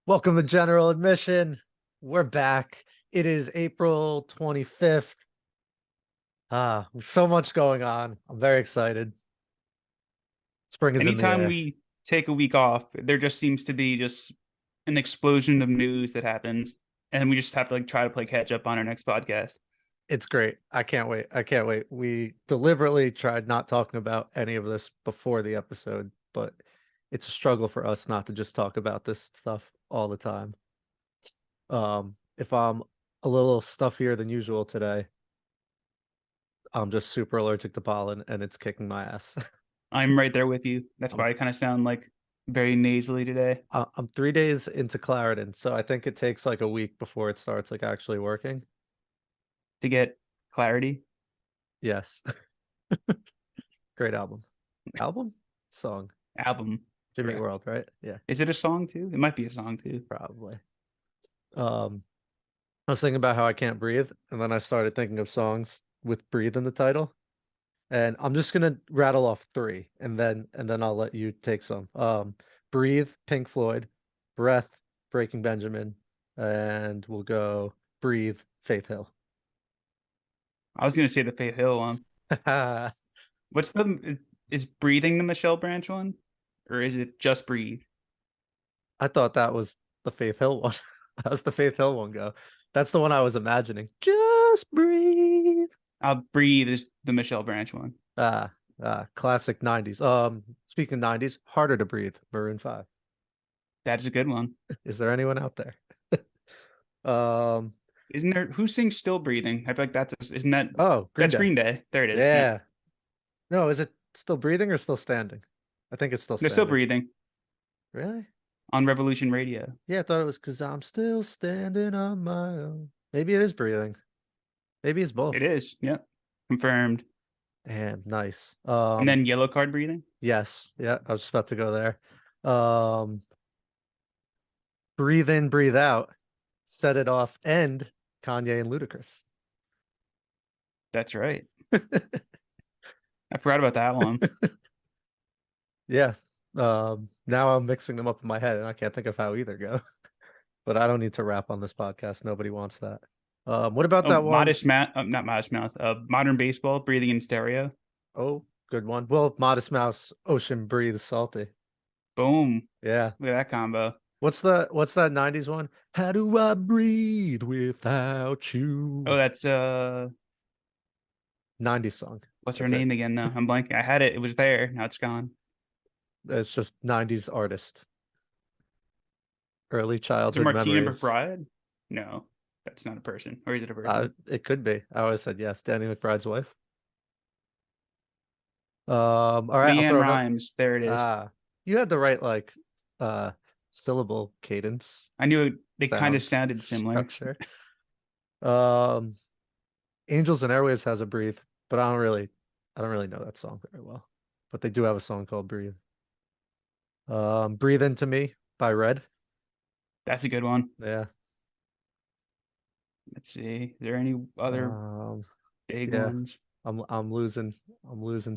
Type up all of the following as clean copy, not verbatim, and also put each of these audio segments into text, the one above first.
Welcome to General Admission. We're back. It is April 25th. So much going on. I'm very excited. Spring is in the Anytime air. we take a week off, there just seems to be just an explosion of news that happens, and we just have to try to play catch up on our next podcast. It's great. I can't wait. I can't wait. We deliberately tried not talking about any of this before the episode, but it's a struggle for us not to just talk about this stuff all the time. If I'm a little stuffier than usual today, I'm just super allergic to pollen and it's kicking my ass. I'm right there with you. That's I'm why I kind of sound very nasally today. I'm 3 days into Claritin, so I think it takes like a week before it starts actually working. To get clarity. Yes. Great album. Album? Song. Album. Jimmy Correct. World, right? Yeah, Is it a song too? It might be a song too. probably. Um, I was thinking about how I can't breathe, and then I started thinking of songs with breathe in the title. And I'm just gonna rattle off three, and then I'll let you take some. Breathe, Pink Floyd, Breath, Breaking Benjamin, and we'll go Breathe, Faith Hill. I was gonna say the Faith Hill one. I What's the is breathing the Michelle Branch one, or is it just breathe? thought that was the Faith Hill one. How's the Faith Hill one go? That's the one I was imagining. Just breathe. Breathe is the Michelle Branch one. Ah, classic 90s. Speaking of 90s, Harder to Breathe, Maroon 5. That's a good one. Is there anyone out there? Um, Isn't there who sings Still Breathing? I feel like isn't that oh, Green that's Day. Green Day. There it is. Yeah. Yeah. No, is it still breathing or still standing? I think it's still They're still standing. breathing Really? on Revolution Radio. Yeah, I thought it was because I'm still standing on my own. Maybe it is breathing. Maybe it's both. It is. Yeah. Confirmed. Damn, nice. And then Yellow Card breathing. Yes. Yeah, I was just about to go there. Um, Breathe in, breathe out. Set it off. End Kanye and Ludacris. That's right. I forgot about that one. Yeah. Now I'm mixing them up in my head and I can't think of how either go. But I don't need to rap on this podcast. Nobody wants that. What about Oh, that one? not Modest Mouse. Modern Baseball breathing in stereo. Oh, good one. Well, Modest Mouse, Ocean Breathes Salty. Boom. Yeah. Look at that combo. What's that 90s one? How do I breathe without Oh, you? that's 90s song. what's her That's it. name again though? I'm blanking. I had it. It was there. Now it's gone. It's just 90s artist. Early Is it childhood Martina memories. McBride? No, that's not a person. Or is it a person? It could be. I always said yes. Danny McBride's wife. All right, I'll Leanne throw another. Rhymes. There it is. You had the right uh syllable cadence I knew they kind of sound sounded similar. structure. Um Angels and Airways has a breathe, but I don't really know that song very well. But they do have a song called Breathe. Breathe Into Me by Red. That's a good one. Yeah. Let's see. Is there any other Um big yeah. ones? I'm losing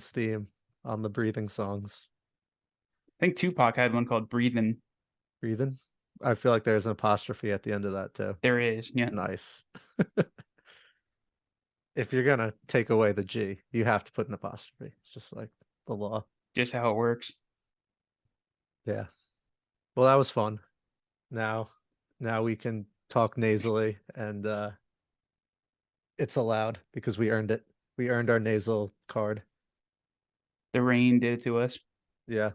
steam on the breathing songs. I think Tupac had one called Breathin'. Breathing. I feel like there's an apostrophe at the end of that too. There is. Yeah. Nice. If you're gonna take away the G, you have to put an apostrophe. It's just like the law. Just how it works. Yeah. Well, that was fun. Now we can talk nasally and it's allowed because we earned it. We earned our nasal card. The rain did it to us. Yeah.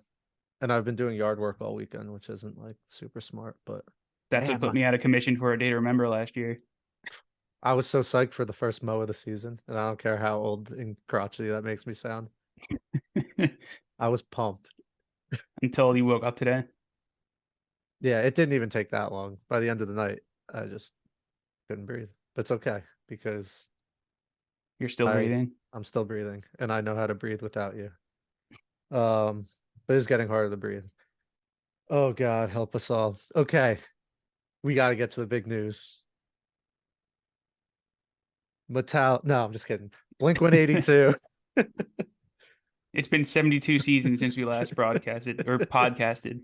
And I've been doing yard work all weekend, which isn't like super smart, but That's what man, put me out of commission for a day to remember last year. I was so psyched for the first mow of the season, and I don't care how old and crotchety that makes me sound. I was pumped. Until you woke up today. Yeah, it didn't even take that long. By the end of the night, I just couldn't breathe. But it's okay because You're still I breathing. I'm still breathing and I know how to breathe without you. But it's getting harder to breathe. Oh God, help us all. Okay, we got to get to the big news. No, I'm just kidding. Blink 182. It's been 72 seasons since we last broadcasted or podcasted.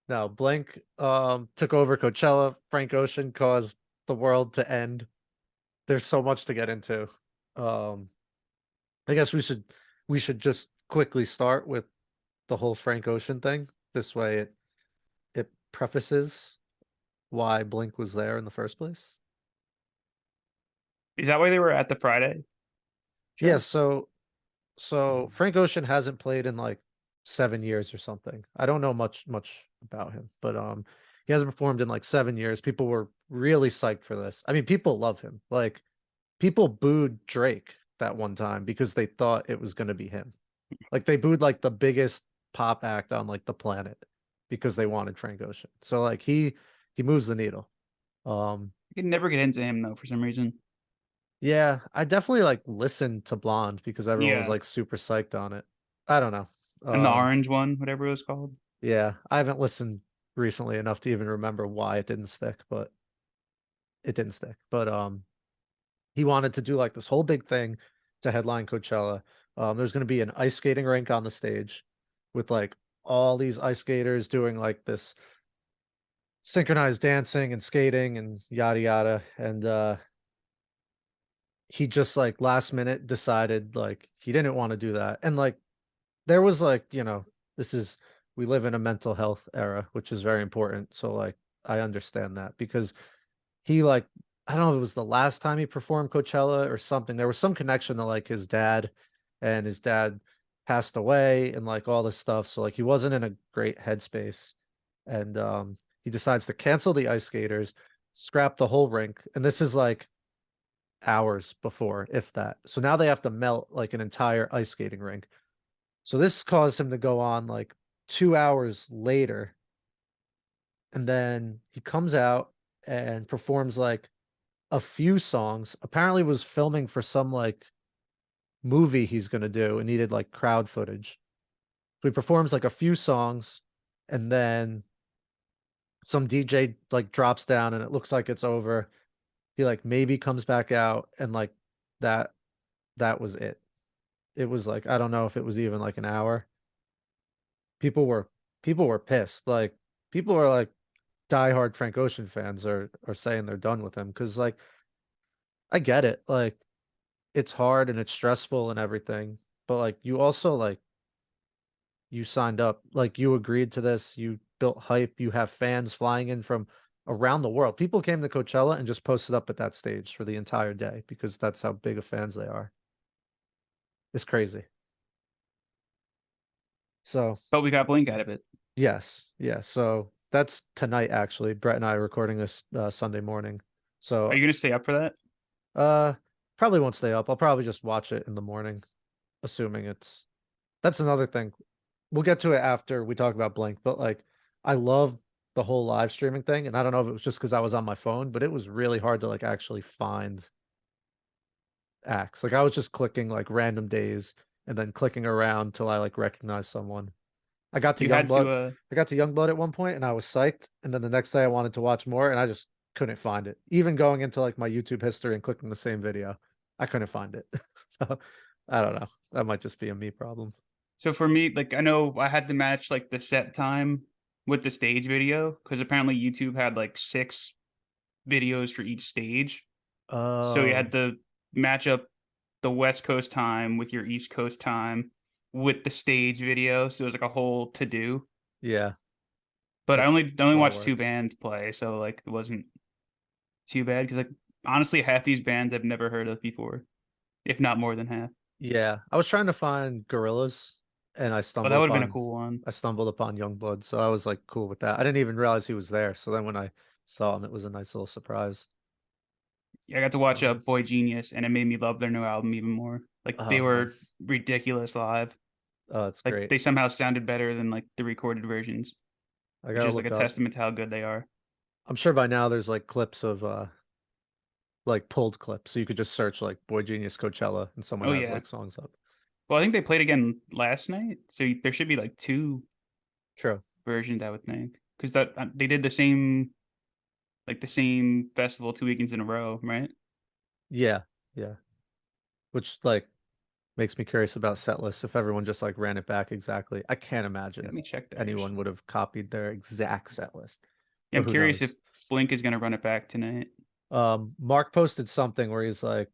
No, Blink took over Coachella. Frank Ocean caused the world to end. There's so much to get into. Um, I guess we should just quickly start with the whole Frank Ocean thing. This way it prefaces why Blink was there in the first place. Is that why they were at the Friday Yeah, show? so Frank Ocean hasn't played in like 7 years or something. I don't know much about him, but he hasn't performed in like 7 years. People were really psyched for this. I mean, people love him. Like people booed Drake that one time because they thought it was gonna be him. Like they booed like the biggest pop act on like the planet because they wanted Frank Ocean. So like he moves the needle. Um I could never get into him though for some reason. yeah, I definitely like listened to Blonde because everyone was Yeah, like super psyched on it. I don't know. and the Um orange one, whatever it was called. yeah, I haven't listened recently enough to even remember why it didn't stick, but it didn't stick. But he wanted to do like this whole big thing to headline Coachella. There's going to be an ice skating rink on the stage with like all these ice skaters doing like this synchronized dancing and skating and yada yada. And he just like last minute decided like he didn't want to do that. And like there was like, this is we live in a mental health era, which is very important. So like I understand that because he like I don't know if it was the last time he performed Coachella or something. There was some connection to like his dad, and his dad passed away and like all this stuff. So like he wasn't in a great headspace. And he decides to cancel the ice skaters, scrap the whole rink. And this is like hours before, if that. So now they have to melt like an entire ice skating rink. So this caused him to go on like 2 hours later. And then he comes out and performs like a few songs. Apparently was filming for some like movie he's gonna do and needed like crowd footage. So he performs like a few songs and then some DJ like drops down and it looks like it's over. He like maybe comes back out and like that that was it. It was like I don't know if it was even like an hour. People were people were pissed. Like people are like diehard Frank Ocean fans are saying they're done with him because like I get it. Like it's hard and it's stressful and everything, but like you also like you signed up, like you agreed to this, you built hype, you have fans flying in from around the world. People came to Coachella and just posted up at that stage for the entire day because that's how big of fans they are. It's crazy. So, But we got Blink out of it. yes, yes. So that's tonight actually. Brett and I are recording this Sunday morning. Are So, you gonna stay up for that? uh probably won't stay up. I'll probably just watch it in the morning, assuming it's that's another thing. We'll get to it after we talk about Blink, but like I love the whole live streaming thing, and I don't know if it was just because I was on my phone, but it was really hard to like actually find acts. Like I was just clicking like random days and then clicking around till I like recognize someone. I got to You had Youngblood. to I got to Youngblood at one point and I was psyched, and then the next day I wanted to watch more and I just couldn't find it. Even going into like my YouTube history and clicking the same video, I couldn't find it. So I don't know. That might just be a me problem. so for me, like I know I had to match like the set time with the stage video because apparently YouTube had like 6 videos for each stage. So you had Oh, to match up the West Coast time with your East Coast time with the stage video. So it was like a whole to do. yeah. But I That's only a lot of watched two work. bands play, so like it wasn't too bad because like honestly half these bands I've never heard of before, if not more than half. Yeah, I was trying to find gorillas, and But that would have been a cool one. I stumbled upon Youngblood, so I was like cool with that. I didn't even realize he was there. So then when I saw him, it was a nice little surprise. Yeah, I got to watch Um, Boy Genius, and it made me love their new album even more. Like they oh, were nice. ridiculous live. Oh, it's Like great. they somehow sounded better than like the recorded versions, I which gotta is like a look up. testament to how good they are. I'm sure by now there's like clips of like pulled clips, so you could just search like Boy Genius Coachella, and someone Oh has yeah. like songs up. Well, I think they played again last night, so there should be like True.2 versions, I would think, because that they did the same festival 2 weekends in a row, right? Yeah, yeah. Which like Makes me curious about set lists if everyone just like ran it back exactly. I can't Yeah, let imagine me check theirs. anyone would have copied their exact set list, Yeah, but I'm who curious if knows? Blink is gonna run it back tonight. Mark posted something where he's like,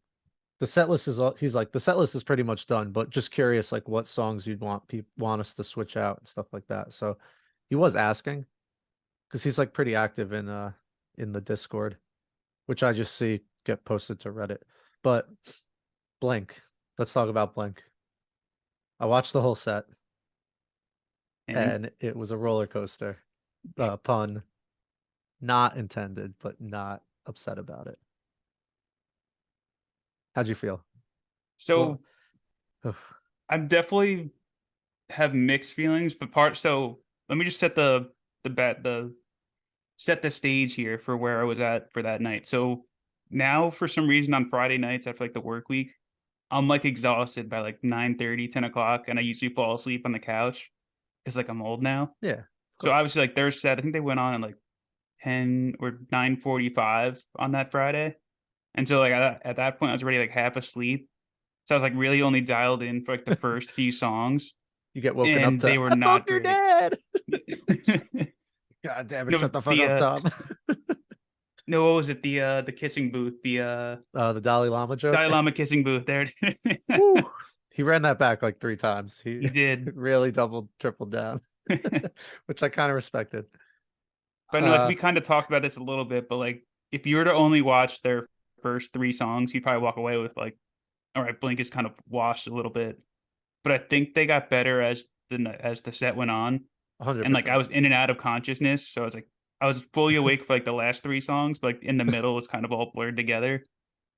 the set list is all, he's like, the set list is pretty much done, but just curious like what songs you'd want us to switch out and stuff like that. So he was asking because he's like pretty active in the Discord, which I just see get posted to Reddit. But Blink, let's talk about Blink. I watched the whole set And and it was a roller coaster. Pun not intended, but not upset about it. How'd you feel? Well, so I'm definitely have mixed feelings, but so let me just set the set the stage here for where I was at for that night. So now for some reason on Friday nights after like the work week, I'm like exhausted by like 9:30, 10 o'clock, and I usually fall asleep on the couch because like I'm old now. yeah, of So course. obviously like their set, I think they went on at like 10 or 9:45 on that Friday. And so like at that point I was already like half asleep. So I was like really only dialed in for like the first few songs You get woken up and to they were I fucked not your great. dad. God damn it, No, shut the fuck up, Tom. no, what was it? The kissing booth, the The Dalai Lama Dalai joke. Lama kissing booth. There it Whew. He ran that back like 3 times. He He did. really doubled, tripled down, But which I kind of respected. I know like Uh, we kind of talked about this a little bit, but like if you were to only watch their first three songs, you'd probably walk away with like, all right, Blink is kind of washed a little bit. But I think they got better as the set went on. And like I 100%. was in and out of consciousness. So I was like I was fully awake for like the last three songs, but like in the middle it's kind of all blurred together.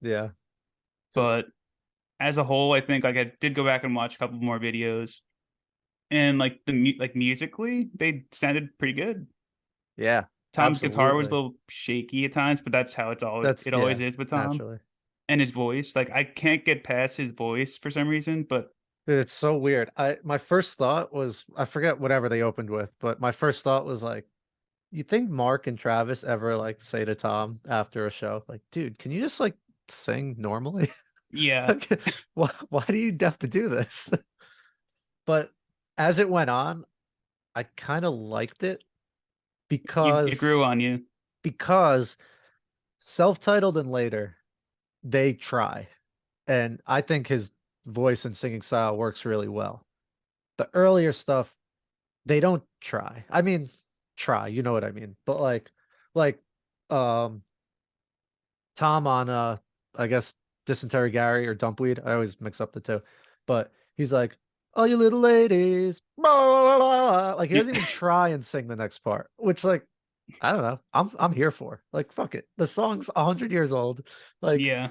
Yeah. So, But as a whole, I think like I did go back and watch a couple more videos, and like like musically, they sounded pretty good. yeah, Tom's guitar was a absolutely. little shaky at times, but that's how That's it always yeah, is with Tom. naturally. And his voice, like I can't get past his voice for some reason, but Dude, it's so weird. My first thought was I forget whatever they opened with, but my first thought was like, you think Mark and Travis ever like say to Tom after a show, like, dude, can you just like sing normally? yeah, Like, why do you have to do this? But as it went on, I kind of liked it it grew on you because self-titled and later they try. And I think his voice and singing style works really well. The earlier stuff, they don't try. I mean, try, you know what I mean. But like um Tom on I guess Dysentery Gary or Dumpweed. I always mix up the two. But he's like, "Oh, you little ladies." Blah, blah, blah, blah. Like he yeah, doesn't even try and sing the next part, which like I don't know. I'm here for. Like fuck it. The song's 100 years old. Like yeah.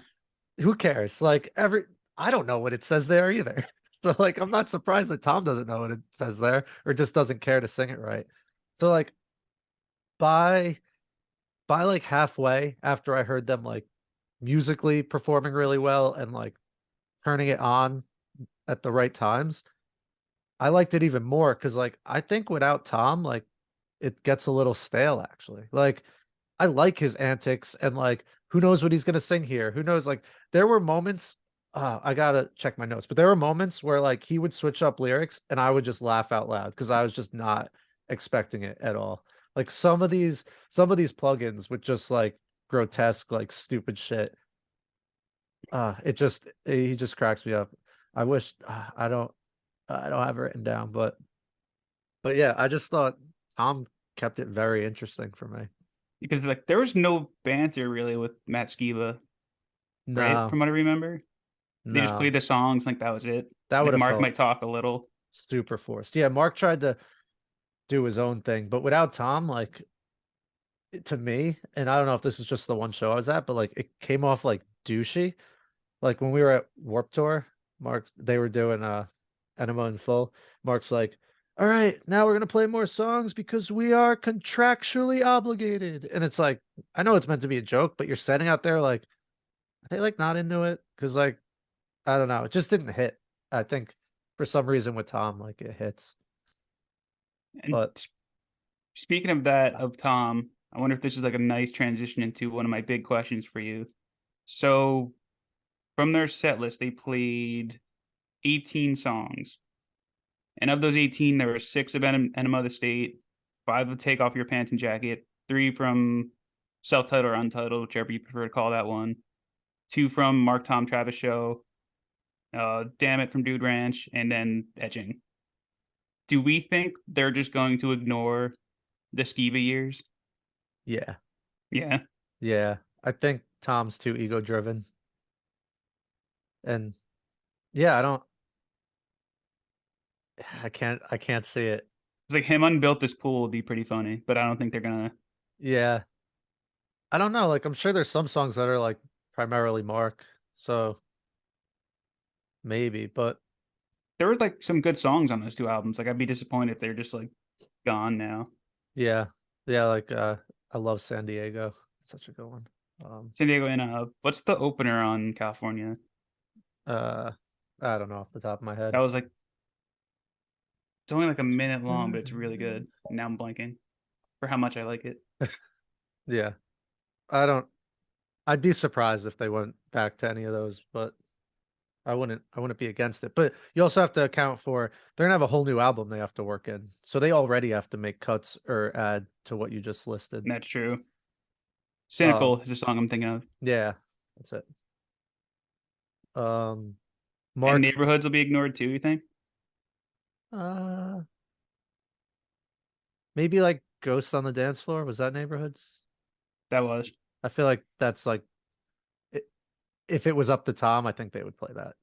who cares? Like I don't know what it says there either. So like I'm not surprised that Tom doesn't know what it says there or just doesn't care to sing it right. So like by by like halfway after I heard them like musically performing really well and like turning it on at the right times, I liked it even more because like I think without Tom, like it gets a little stale actually. Like I like his antics and like who knows what he's gonna sing here? Who knows? Like there were moments, I gotta check my notes, but there were moments where like he would switch up lyrics and I would just laugh out loud because I was just not expecting it at all. Like some of these plugins with just like grotesque, like stupid shit. He just cracks me up. I wish I don't have it written down, but yeah, I just thought Tom kept it very interesting for me. Because like there was no banter really with Matt Skiba, right? No, From what I remember, they just no, played the songs like that was it. that would Like have Mark felt might talk a little. super forced. Yeah, Mark tried to do his own thing, but without Tom, like to me, and I don't know if this is just the one show I was at, but like it came off like douchey. Like when we were at Warp Tour, they were doing Enema in Full. Mark's like, all right, now we're gonna play more songs because we are contractually obligated. And it's like, I know it's meant to be a joke, but you're setting out there like, are they like not into it? Because like, I don't know, it just didn't hit. I think for some reason with Tom, like it hits. And But speaking of that, of Tom, I wonder if this is like a nice transition into one of my big questions for you. So from their set list, they played 18 songs. And of those 18, there were 6 of Enema of the State, 5 of Take Off Your Pants and Jacket, 3 from Self-Titled or Untitled, whichever you prefer to call that one, 2 from Mark Tom Travis Show, Damn It from Dude Ranch, and then Etching. Do we think they're just going to ignore the Skiba years? Yeah. Yeah. Yeah. I think Tom's too ego driven. And yeah, I can't see it. It's like him unbuilt this pool would be pretty funny, but I don't think they're gonna. Yeah. I don't know. Like I'm sure there's some songs that are like primarily Mark. So maybe, but There were like some good songs on those 2 albums. Like I'd be disappointed if they're just like gone now. yeah. Yeah, like I love San Diego. Such a good one. San Diego and what's the opener on California? Uh I don't know off the top of my head. That was like it's only like a minute long, but it's really good. Now I'm blanking for how much I like it. Yeah. I don't I'd be surprised if they went back to any of those, but I wouldn't be against it. But you also have to account for they're gonna have a whole new album they have to work in. So they already have to make cuts or add to what you just listed. And that's true. Um Cynical is the song I'm thinking of. yeah, that's it. And Mark Neighborhoods will be ignored too, you think? uh maybe like Ghost on the Dance Floor. Was that Neighborhoods? That was. I feel like that's like if it was up to Tom, I think they would play that.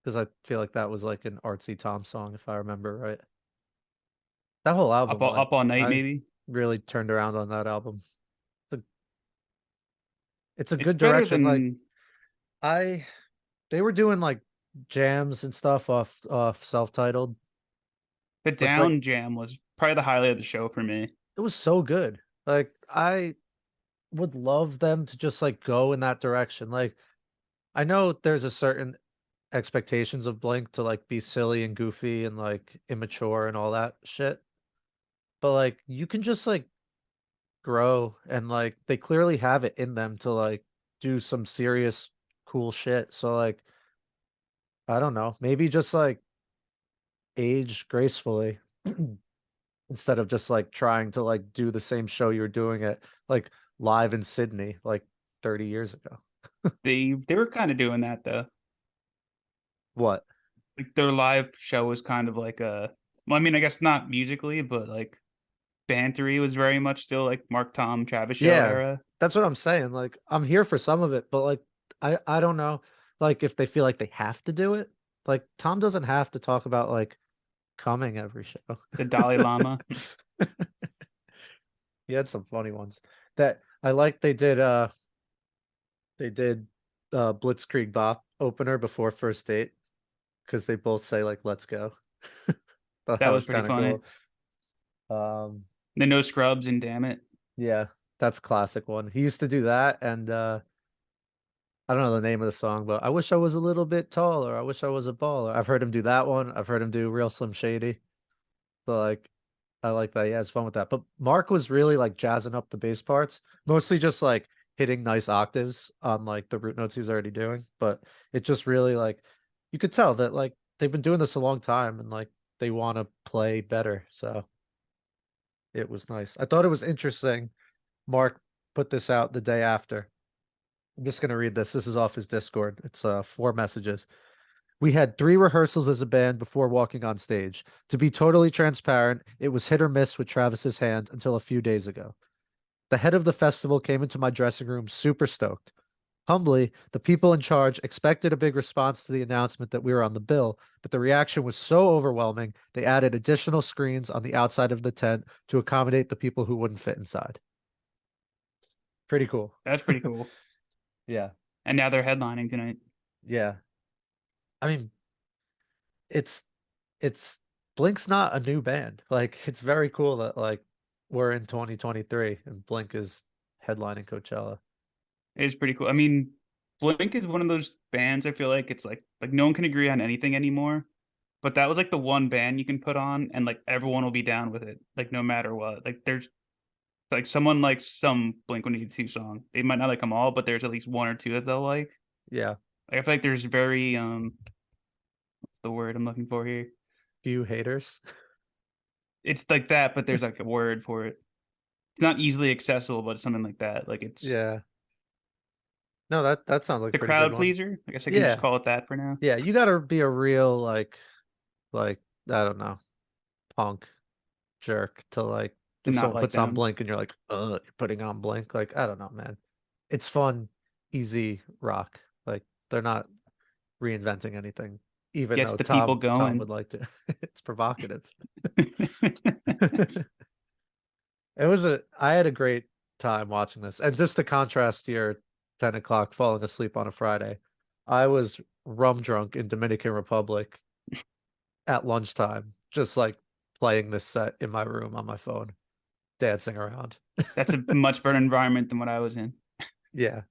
Because I feel like that was like an artsy Tom song, if I remember right. That whole album, like Up All Night, I maybe. really turned around on that album. It's a, it's a It's good better direction. Like than I, they were doing like jams and stuff off self-titled, the but it's like Down Jam was probably the highlight of the show for me. it was so good. Like I would love them to just like go in that direction. Like I know there's a certain expectations of Blink to like be silly and goofy and like immature and all that shit. But like you can just like grow and like they clearly have it in them to like do some serious cool shit. So like I don't know, maybe just like age gracefully instead of just like trying to like do the same show you were doing it like live in Sydney like 30 years ago. They were kind of doing that though. What? Like their live show was kind of like well, I mean, I guess not musically, but like bantery was very much still like Mark Tom Travis show Yeah, era. that's what I'm saying. Like I'm here for some of it, but like I don't know like if they feel like they have to do it. Like Tom doesn't have to talk about like coming every show. The Dalai Lama. He had some funny ones that I like. They did Blitzkrieg Bop opener before first date because they both say like let's go. Thought That that was was pretty kind of funny. cool. Um The No Scrubs and Damn It. yeah, that's classic one. He used to do that and I don't know the name of the song, but I wish I was a little bit taller. I wish I was a baller. I've heard him do that one. I've heard him do Real Slim Shady. So like I like that. He has fun with that. But Mark was really like jazzing up the bass parts, mostly just like hitting nice octaves on like the root notes he was already doing. But it just really like you could tell that like they've been doing this a long time and like they want to play better. So it was nice. I thought it was interesting. Mark put this out the day after. I'm just gonna read this. This is off his Discord. It's 4 messages. We had 3 rehearsals as a band before walking on stage. To be totally transparent, it was hit or miss with Travis's hand until a few days ago. The head of the festival came into my dressing room super stoked. Humbly, the people in charge expected a big response to the announcement that we were on the bill, but the reaction was so overwhelming, they added additional screens on the outside of the tent to accommodate the people who wouldn't fit inside. Pretty cool. That's pretty cool. Yeah. And now they're headlining tonight. Yeah. I mean, it's it's Blink's not a new band. Like it's very cool that like we're in 2023 and Blink is headlining Coachella. It is pretty cool. I mean, Blink is one of those bands I feel like it's like no one can agree on anything anymore. But that was like the one band you can put on and like everyone will be down with it, like no matter what. Like there's like someone likes some Blink 182 song. They might not like them all, but there's at least one or two that they'll like. Yeah. Like I feel like there's very the word I'm looking for here? Few haters. It's like that, but there's like a word for it. It's not easily accessible, but it's something like that. Like it's Yeah. No, that sounds like a the pretty good crowd one. pleaser. I guess I can just Yeah. call it that for now. Yeah, you gotta be a real like I don't know, punk jerk to like To if not someone like puts on them. Blink and you're like, you're putting on Blink. Like, I don't know, man. It's fun, easy rock. Like they're not reinventing anything, even Gets though the people Tom going. would like to. It's provocative. I had a great time watching this. And just to contrast your 10 o'clock falling asleep on a Friday, I was rum drunk in Dominican Republic at lunchtime, just like playing this set in my room on my phone, dancing around. That's a much better environment than what I was in. Yeah,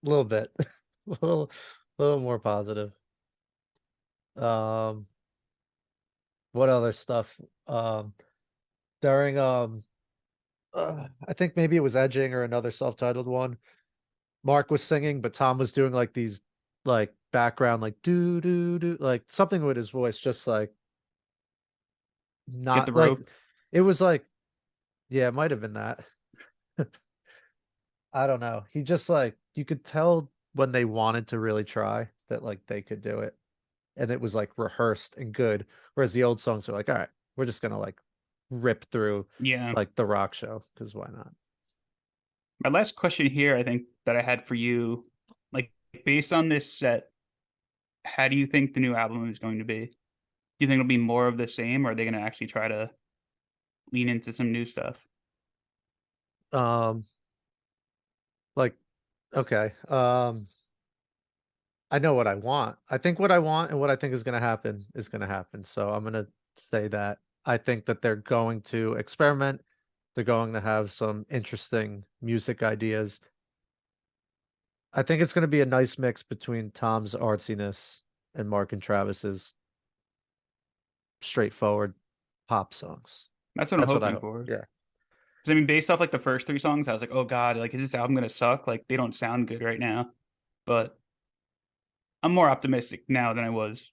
a little bit, a little more positive. Um, what other stuff? Um, during I think maybe it was Edging or another self-titled one. Mark was singing, but Tom was doing like these like background like do do do like something with his voice, just like Get the not like rope. it was like yeah, it might have been that. I don't know. He just like you could tell when they wanted to really try that like they could do it. And it was like rehearsed and good. Whereas the old songs are like, all right, we're just gonna like rip through Yeah. like the rock show, because why not? My last question here, I think that I had for you, like based on this set, how do you think the new album is going to be? Do you think it'll be more of the same, or are they going to actually try to lean into some new stuff? Um like okay. I know what I want. I think what I want and what I think is gonna happen is gonna happen. So I'm gonna say that I think that they're going to experiment. They're going to have some interesting music ideas. I think it's going to be a nice mix between Tom's artsiness and Mark and Travis's straightforward pop songs. That's what I'm That's what I hoping hope. for. Yeah. Because I mean, based off like the first three songs, I was like, oh God, like is this album going to suck? Like they don't sound good right now. But I'm more optimistic now than I was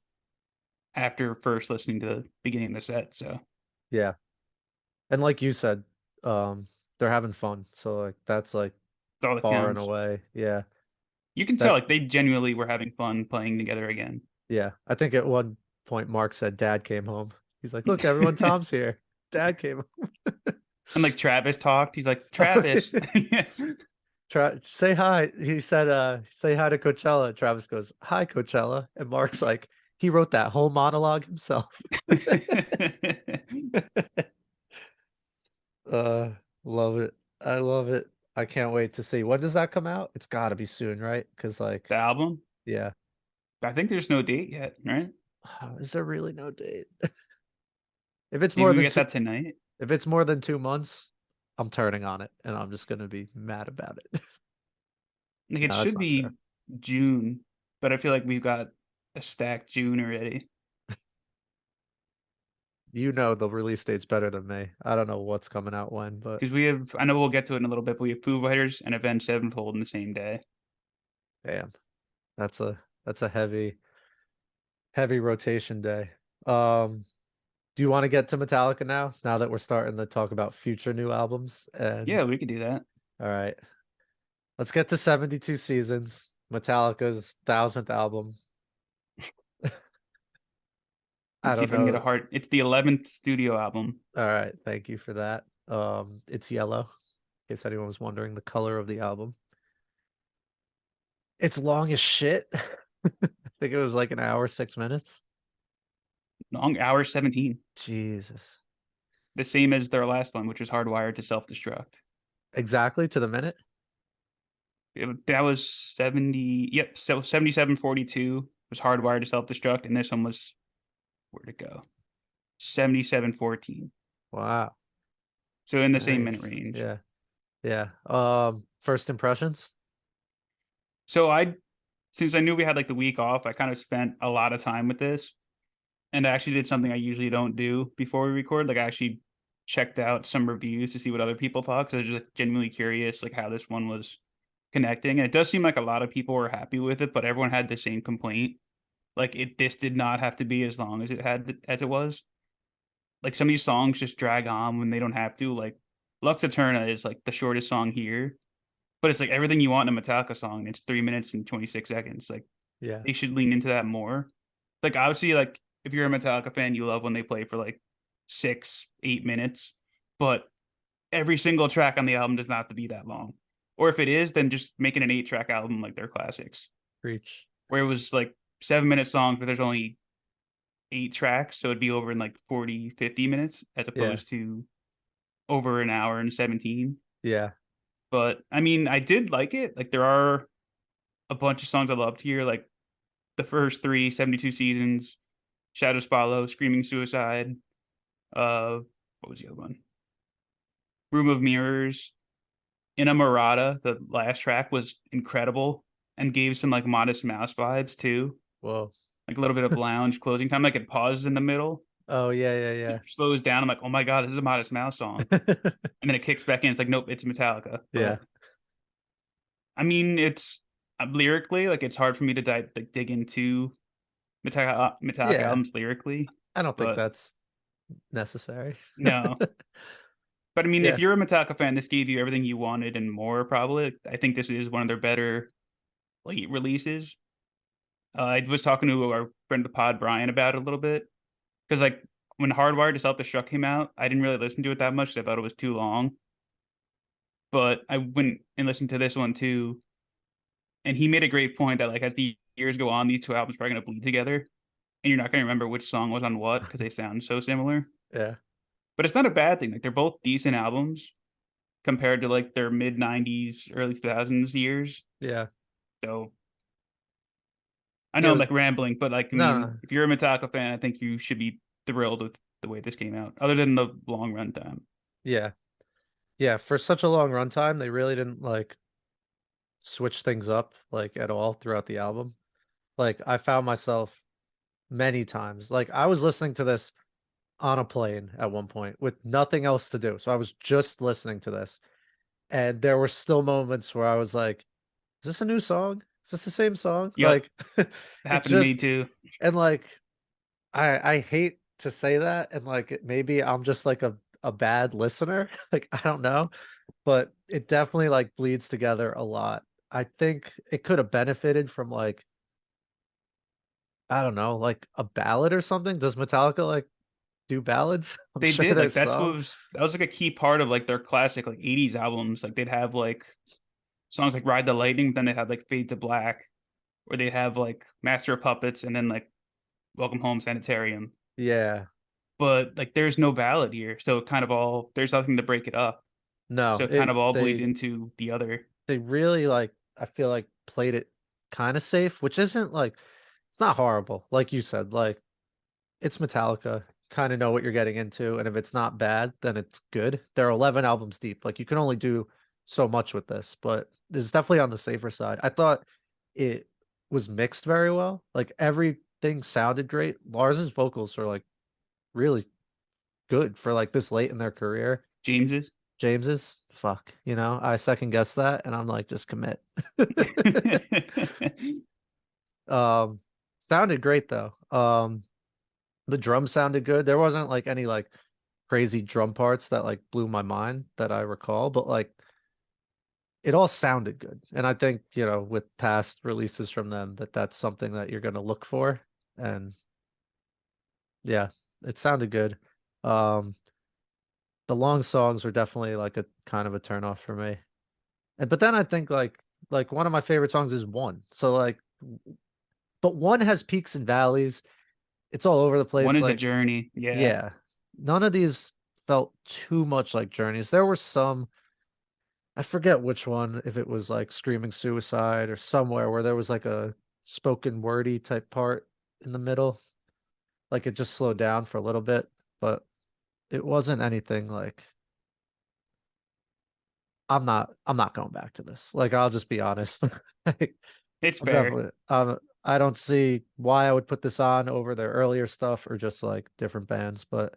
after first listening to the beginning of the set. So Yeah. And like you said, they're having fun. So like that's like all that far and counts. away. Yeah. You can tell That like they genuinely were having fun playing together again. yeah. I think at one point Mark said dad came home. He's like, look, everyone, Tom's here. Dad came And like Travis talked, he's like, home. Travis. Try say hi. He said, say hi to Coachella. Travis goes, hi, Coachella. And Mark's like, he wrote that whole monologue himself. Uh, love it. I love it. I can't wait to see. When does that come out? It's gotta be soon, right? Because like, The album? yeah. I think there's no date yet, right? Is there really no date? If it's Maybe more we than get two, that tonight. if it's more than 2 months, I'm turning on it and I'm just gonna be mad about it. Like it No, that's should not fair. be June, but I feel like we've got a stacked June already. You know the release date's better than me. I don't know what's coming out when, but Because we have, I know we'll get to it in a little bit, but we have Foo Fighters and Avenged Sevenfold in the same day. damn, that's a heavy rotation day. Um, do you want to get to Metallica now? Now that we're starting to talk about future new albums, and Yeah, we could do that. all right, let's get to 72 Seasons, Metallica's 1000th album. I Let's see don't if I can get know. a heart. It's the 11th studio album. All right, thank you for that. It's yellow, in case anyone was wondering the color of the album. It's long as shit. I think it was like an hour, 6 minutes. Long hour 17. Jesus. The same as their last one, which was Hardwired to Self-Destruct. Exactly to the minute. That was 70. Yep. So 77:42 was Hardwired to Self-Destruct. And this one was, where'd it go? 77:14. Wow. So in the Very same minute interesting. range. Yeah. Yeah. First impressions? So since I knew we had like the week off, I kind of spent a lot of time with this. And I actually did something I usually don't do before we record. Like I actually checked out some reviews to see what other people thought because I was just genuinely curious, like how this one was connecting. And it does seem like a lot of people were happy with it, but everyone had the same complaint Like this did not have to be as long as it was. Like some of these songs just drag on when they don't have to. Like Lux Eterna is like the shortest song here, but it's like everything you want in a Metallica song. It's 3 minutes and 26 seconds. Like Yeah. they should lean into that more. Like obviously, like if you're a Metallica fan, you love when they play for like 6, 8 minutes, but every single track on the album does not have to be that long. Or if it is, then just make it an 8 track album like their classics, Preach. where it was like 7 minute songs, but there's only 8 tracks. So it'd be over in like 40, 50 minutes as Yeah. opposed to over an hour and 17. Yeah. But I mean, I did like it. Like there are a bunch of songs I loved here, like the first three, 72 Seasons, Shadows Follow, Screaming Suicide. What was the other one? Room of Mirrors. Inamorata, the last track was incredible and gave some like Modest Mouse vibes too. Whoa. Like a little bit of lounge closing time, like it pauses in the middle, Oh yeah, it slows down. I'm like, oh my god, this is a Modest Mouse song, yeah. and then it kicks back in. It's like, nope, it's Metallica. Yeah. But I mean, it's lyrically like it's hard for me to dig into Metallica Yeah. albums lyrically, I don't think but that's necessary. no. But I mean, if Yeah. you're a Metallica fan, this gave you everything you wanted and more. Probably, I think this is one of their better late releases. I was talking to our friend of the pod, Brian, about it a little bit because, like, when Hardwired to Self Destruct came out, I didn't really listen to it that much. 'Cause I thought it was too long. But I went and listened to this one too, and he made a great point that, like, as the years go on, these two albums are probably going to bleed together, and you're not going to remember which song was on what because they sound so similar. Yeah. But it's not a bad thing. Like, they're both decent albums compared to like their mid '90s, early 2000s years. Yeah. So I Yeah. know I'm like rambling, but like, I No, mean, no. if you're a Metallica fan, I think you should be thrilled with the way this came out, other than the long run time. Yeah. Yeah. For such a long runtime, they really didn't like switch things up like at all throughout the album. Like I found myself many times. Like I was listening to this on a plane at one point with nothing else to do. So I was just listening to this. And there were still moments where I was like, is this a new song? Is this the same song? Yep, Like it happened to me just too. and like I hate to say that and like maybe I'm just like a bad listener. Like I don't know, but it definitely like bleeds together a lot. I think it could have benefited from like I don't know, like a ballad or something. Does Metallica like do ballads? I'm They sure did like there's that's what some. was that was like a key part of like their classic like '80s albums. Like they'd have like songs like "Ride the Lightning," but then they had like "Fade to Black," or they'd have like "Master of Puppets," and then like "Welcome Home Sanitarium." Yeah. But like there's no ballad here, so it kind of all there's nothing to break it up. No, So it kind it of all bleeds they into the other. they really like I feel like played it kind of safe, which isn't like it's not horrible. Like you said, like it's Metallica. Kind of know what you're getting into, and if it's not bad, then it's good. They're 11 albums deep. Like you can only do so much with this, but it's definitely on the safer side. I thought it was mixed very well. Like everything sounded great. Lars's vocals are like really good for like this late in their career. James's. James's, fuck, I second guess that and I'm like, just commit. Um, sounded great though. The drum sounded good. There wasn't like any like crazy drum parts that like blew my mind that I recall, but like it all sounded good. And I think, with past releases from them that that's something that you're going to look for. And yeah, it sounded good. Um, the long songs were definitely like a kind of a turn off for me. And but then I think like one of my favorite songs is One. So like but One has peaks and valleys. It's all over the One place. is a Like, journey. Yeah. yeah. None of these felt too much like journeys. There were some, I forget which one, if it was like Screaming Suicide or somewhere where there was like a spoken wordy type part in the middle. Like it just slowed down for a little bit, but it wasn't anything like I'm not going back to this. Like I'll just be honest. Like, It's I'm fair. definitely I don't see why I would put this on over their earlier stuff or just like different bands, but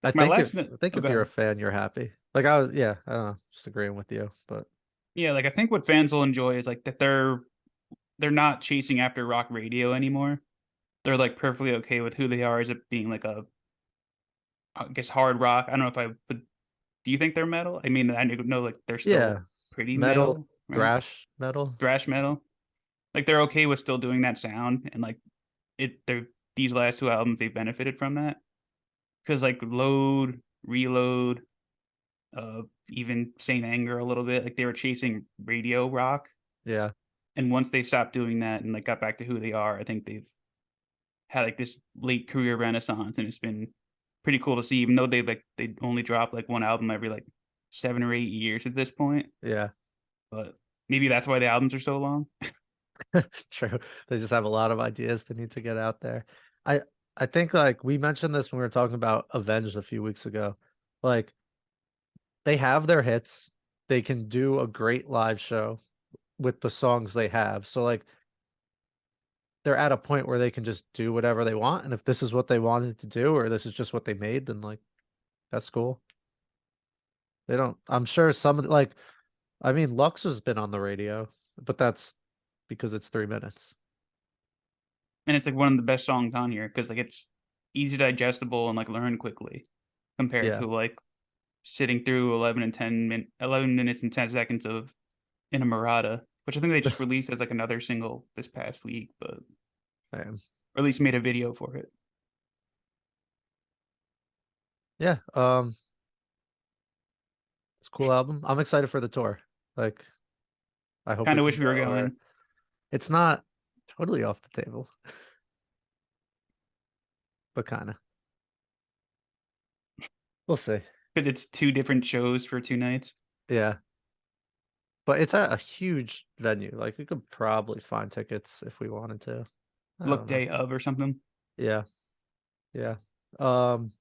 I Like my think last if minute I think oh, if go you're a ahead. fan, you're happy. Like I was, yeah, I don't know, just agreeing with you, but Yeah, like I think what fans will enjoy is like that they're they're not chasing after rock radio anymore. They're like perfectly okay with who they are as it being like a, I guess, hard rock. I don't know if I would. Do you think they're metal? I mean, I know like they're still Yeah, pretty metal, metal, right? thrash metal. Thrash metal. Like they're okay with still doing that sound, and like they're these last two albums they benefited from that because like Load, Reload, even Saint Anger a little bit, like they were chasing radio rock, Yeah. and once they stopped doing that and like got back to who they are, I think they've had like this late career renaissance, and it's been pretty cool to see. Even though they only drop like one album every like 7 or 8 years at this point, Yeah. but maybe that's why the albums are so long. True. They just have a lot of ideas they need to get out there. I I think like we mentioned this when we were talking about Avenged a few weeks ago. Like they have their hits. They can do a great live show with the songs they have. So like they're at a point where they can just do whatever they want. And if this is what they wanted to do or this is just what they made, then like that's cool. They don't, I'm sure some of like, I mean, Lux has been on the radio, but that's because it's 3 minutes. And it's like one of the best songs on here because like it's easy digestible and like learn quickly compared Yeah. to like sitting through 11 minutes and 10 seconds of In a Murata, which I think they just released as like another single this past week, but Man. or at least made a video for it. Yeah. It's a cool album. I'm excited for the tour. Like, I hope Kind we of can wish we were go or going it's not totally off the table, but kind of. We'll see. because it's two different shows for 2 nights. Yeah. But it's at a huge venue. Like we could probably find tickets if we wanted to. I Look don't know. day of or something. Yeah. Yeah. Um,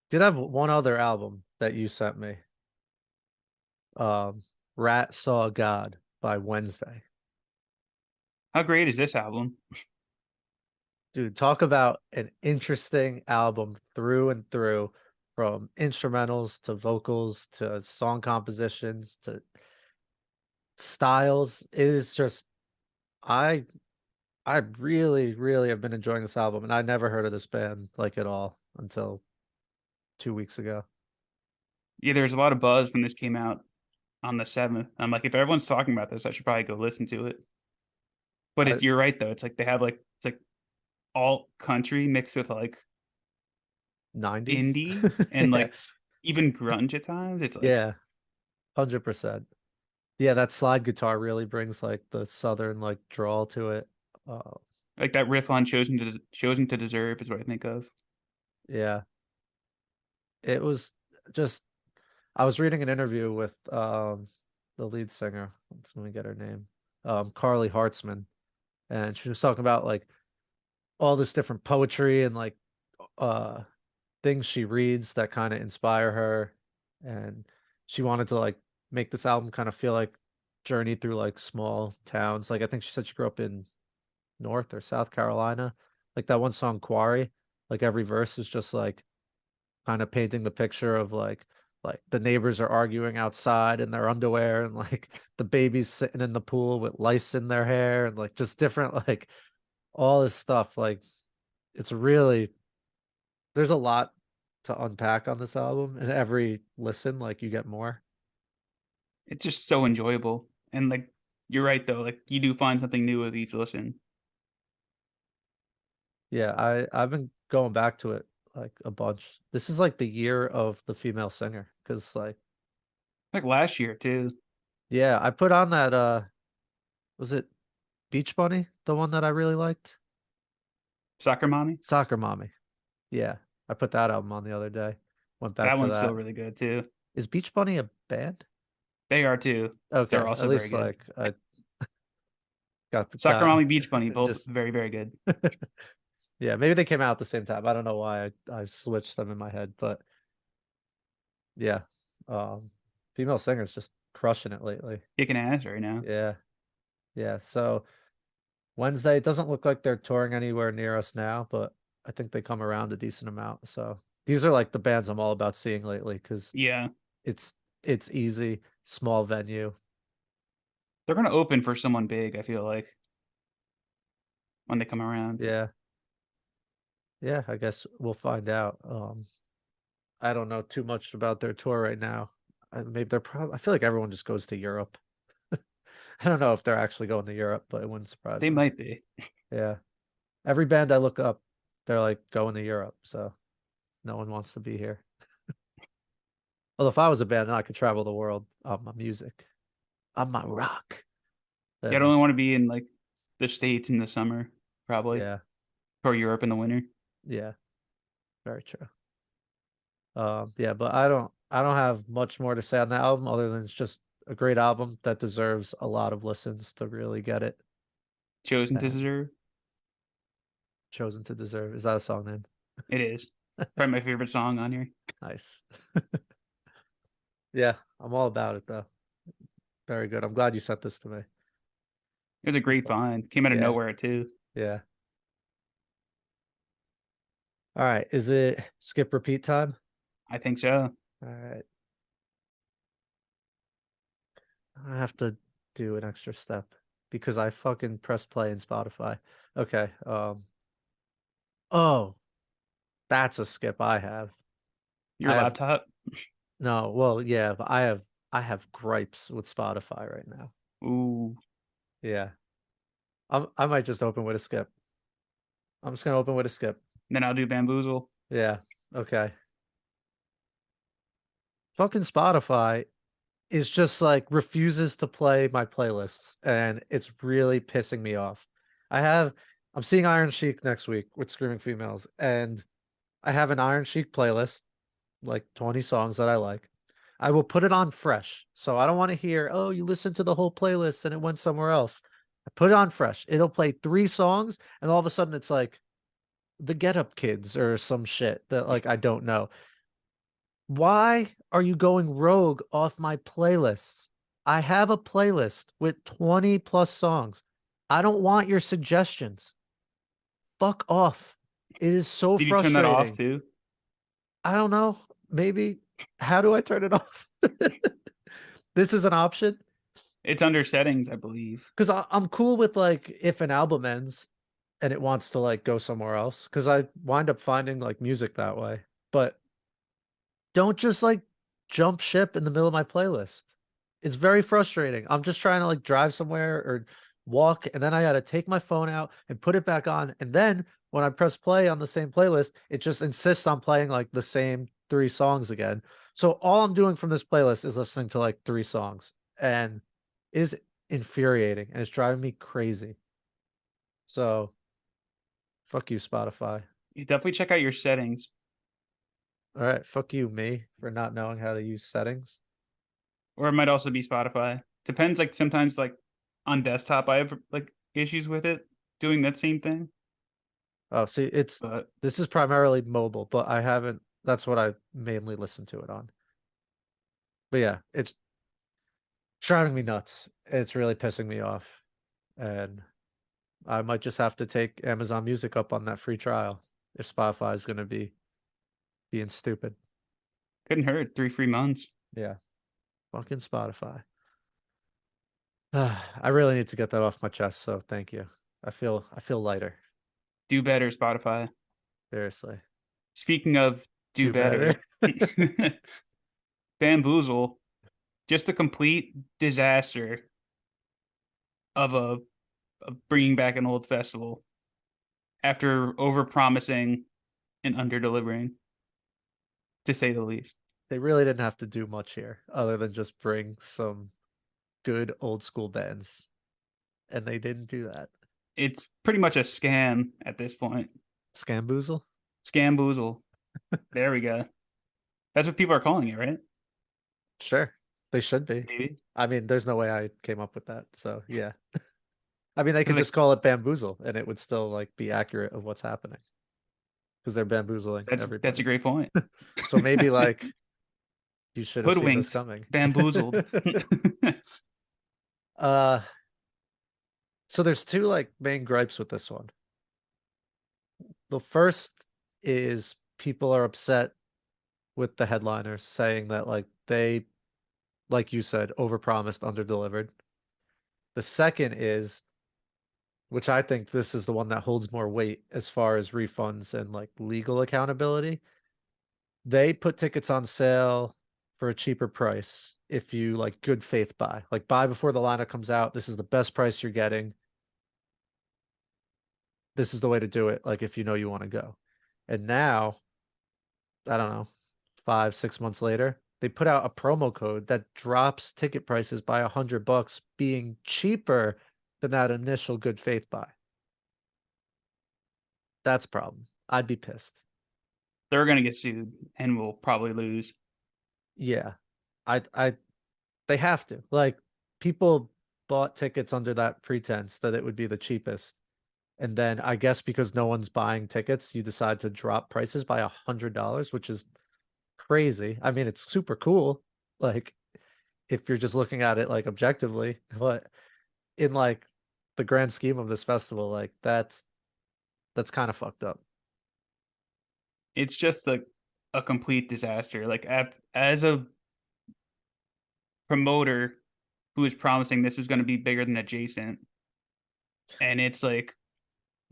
did have one other album that you sent me. Um, Rat Saw God by Wednesday. How great is this album? Dude, talk about an interesting album through and through, from instrumentals to vocals to song compositions to styles. It is just I I really, really have been enjoying this album, and I never heard of this band like at all until 2 weeks ago. Yeah, there's a lot of buzz when this came out on the 7th. I'm like, if everyone's talking about this, I should probably go listen to it. But I, you're right though. It's like they have like it's like alt country mixed with like 90s? indie and Yeah, like even grunge at times. It's like yeah, 100%. Yeah, that slide guitar really brings like the southern like drawl to it. Uh, that riff on chosen to deserve is what I think of. yeah, it was just I was reading an interview with the lead singer. Let me get her name. Carly Hartzman, and she was talking about like all this different poetry and like uh things she reads that kind of inspire her, and she wanted to like make this album kind of feel like journey through like small towns. Like I think she said she grew up in North or South Carolina. Like that one song Quarry, like every verse is just like kind of painting the picture of like the neighbors are arguing outside in their underwear and like the babies sitting in the pool with lice in their hair and like just different like all this stuff. Like it's really there's a lot to unpack on this album, and every listen like you get more. It's just so enjoyable. And like you're right though, like you do find something new with each listen. Yeah, I've been going back to it like a bunch. This is like the year of the female singer because like Like last year too. yeah, I put on that was it Beach Bunny, the one that I really liked? Soccer Mommy. Soccer Mommy. Yeah, I put that album on the other day. Went back That to one's still that. really good too. Is Beach Bunny a band? They are too. They're Okay, at also very least good. like I got the Soccer got Mommy, Beach Bunny, both just very, very good. yeah, maybe they came out at the same time. I don't know why I switched them in my head, but yeah. Female singers just crushing it lately. Kicking ass right now. Yeah. Yeah. So Wednesday, it doesn't look like they're touring anywhere near us now, but I think they come around a decent amount. So these are like the bands I'm all about seeing lately because Yeah. it's it's easy, small venue. They're gonna open for someone big, I feel like, when they come around. Yeah. Yeah, I guess we'll find out. I don't know too much about their tour right now. Maybe they're probably. I feel like everyone just goes to Europe. I don't know if they're actually going to Europe, but it wouldn't surprise They me. might be. Yeah. Every band I look up, they're like going to Europe, so no one wants to be here. Well, if I was a band, then I could travel the world on my music, on my rock. Yeah, I'd Then only wanna be in, like, the States in the summer, probably, yeah, or Europe in the winter. yeah, very true. Yeah, but I don't have much more to say on that album other than it's just a great album that deserves a lot of listens to really get it. Chosen to And Deserve. Chosen to Deserve. Is that a song name? It is. Probably my favorite song on here. Nice. Yeah, I'm all about it though. Very good. I'm glad you sent this to me. It was a great find. Came out of Yeah, nowhere too. yeah. All right. Is it skip repeat time? I think so. All right. I have to do an extra step because I fucking press play in Spotify. Okay. Oh, that's a skip I have. Your I have laptop? no, well, yeah, but I have gripes with Spotify right now. Ooh. Yeah. I might just open with a skip. I'm just gonna open with a skip. Then I'll do Bamboozle. Yeah. Okay. Fucking Spotify is just like refuses to play my playlists, and it's really pissing me off. I have I'm seeing Iron Sheik next week with Screaming Females, and I have an Iron Sheik playlist, like 20 songs that I like. I will put it on fresh. So I don't want to hear, oh, you listened to the whole playlist and it went somewhere else. I put it on fresh. It'll play 3 songs, and all of a sudden it's like the Get Up Kids or some shit that like I don't know. Why are you going rogue off my playlists? I have a playlist with 20 plus songs. I don't want your suggestions. Fuck off. It is so Did you turn that off frustrating. too? I don't know. Maybe. How do I turn it off? This is an option It's under settings, I believe. because I'm cool with like if an album ends and it wants to like go somewhere else because I wind up finding like music that way. But don't just like jump ship in the middle of my playlist. It's very frustrating. I'm just trying to like drive somewhere or walk, and then I gotta take my phone out and put it back on. And then when I press play on the same playlist, it just insists on playing like the same 3 songs again. So all I'm doing from this playlist is listening to like 3 songs, and it is infuriating and it's driving me crazy. So fuck you, Spotify. You definitely check out your settings. All right, fuck you, me, for not knowing how to use settings. Or it might also be Spotify. Depends, like, sometimes, like, on desktop, I have, like, issues with it doing that same thing, Oh, see, but this is primarily mobile, but I haven't. That's what I mainly listen to it on. But yeah, it's driving me nuts. It's really pissing me off, and I might just have to take Amazon Music up on that free trial if Spotify is going to be being stupid. couldn't hurt. 3 free months. Yeah, fucking Spotify. I really need to get that off my chest, so thank you. I feel lighter. Do better, Spotify. Seriously, Speaking of do do better. better, Bamboozle, just a complete disaster of a of bringing back an old festival after overpromising and under-delivering, to say the least. They really didn't have to do much here other than just bring some good old school bands, and they didn't do that. It's pretty much a scam at this point. Scamboozle? Scamboozle. There we go. That's what people are calling it, right? Sure, they should be. Maybe. I mean, there's no way I came up with that, so yeah. I mean, they could Like, just call it bamboozle, and it would still like be accurate of what's happening because they're bamboozling that's a everybody. great point. So maybe like you should have seen this Hoodwinked, coming. bamboozled. uh, so there's 2 like main gripes with this one. The first is people are upset with the headliners saying that like they, like you said, overpromised, underdelivered. The second is, which I think this is the one that holds more weight as far as refunds and like legal accountability. They put tickets on sale for a cheaper price if you like good faith buy. Like buy before the lineup comes out. This is the best price you're getting. This is the way to do it, like if you know you want to go. And now, I don't know, 5, 6 months later, they put out a promo code that drops ticket prices by $100, being cheaper than that initial good faith buy. That's a problem. I'd be pissed. They're gonna get sued and will probably lose. Yeah. I they have to. Like people bought tickets under that pretense that it would be the cheapest. And then I guess because no one's buying tickets, you decide to drop prices by $100, which is crazy. I mean, it's super cool. Like if you're just looking at it like objectively, but in like the grand scheme of this festival, like that's kind of fucked up. It's just a complete disaster. Like as a promoter who is promising this was going to be bigger than adjacent, and it's like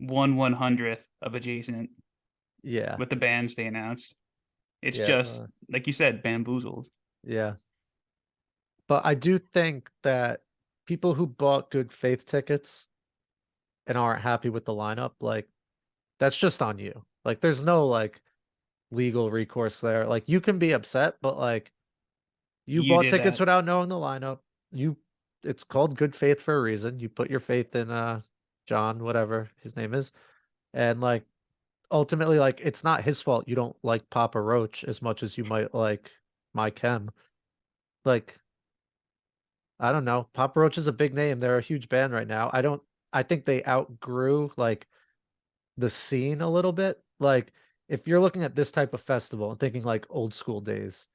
1/100th of adjacent Yeah. with the bands they announced. It's Yeah. just like you said, bamboozled. Yeah. But I do think that people who bought good faith tickets and aren't happy with the lineup, like that's just on you. Like there's no like legal recourse there. Like you can be upset, but like you You bought did tickets that. without knowing the lineup. You it's called good faith for a reason. You put your faith in John, whatever his name is. And like ultimately like it's not his fault you don't like Papa Roach as much as you might like My Chem. Like I don't know. Papa Roach is a big name. They're a huge band right now. I think they outgrew like the scene a little bit. Like if you're looking at this type of festival and thinking like old school days,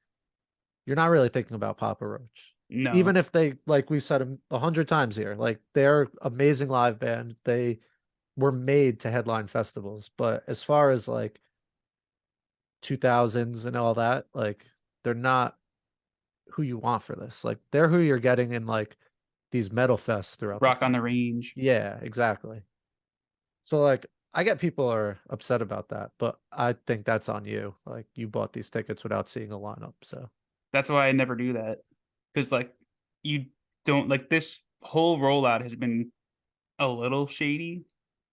you're not really thinking about Papa Roach. Even No, if they, like we've said 100 times here, like they're amazing live band. They were made to headline festivals. But as far as like 2000s and all that, like they're not who you want for this. Like they're who you're getting in like these metal fests throughout the Rock on the country. Range. Yeah, exactly. So like I get people are upset about that, but I think that's on you. Like you bought these tickets without seeing a lineup. So That's why I never do that. Because like you don't like this whole rollout has been a little shady.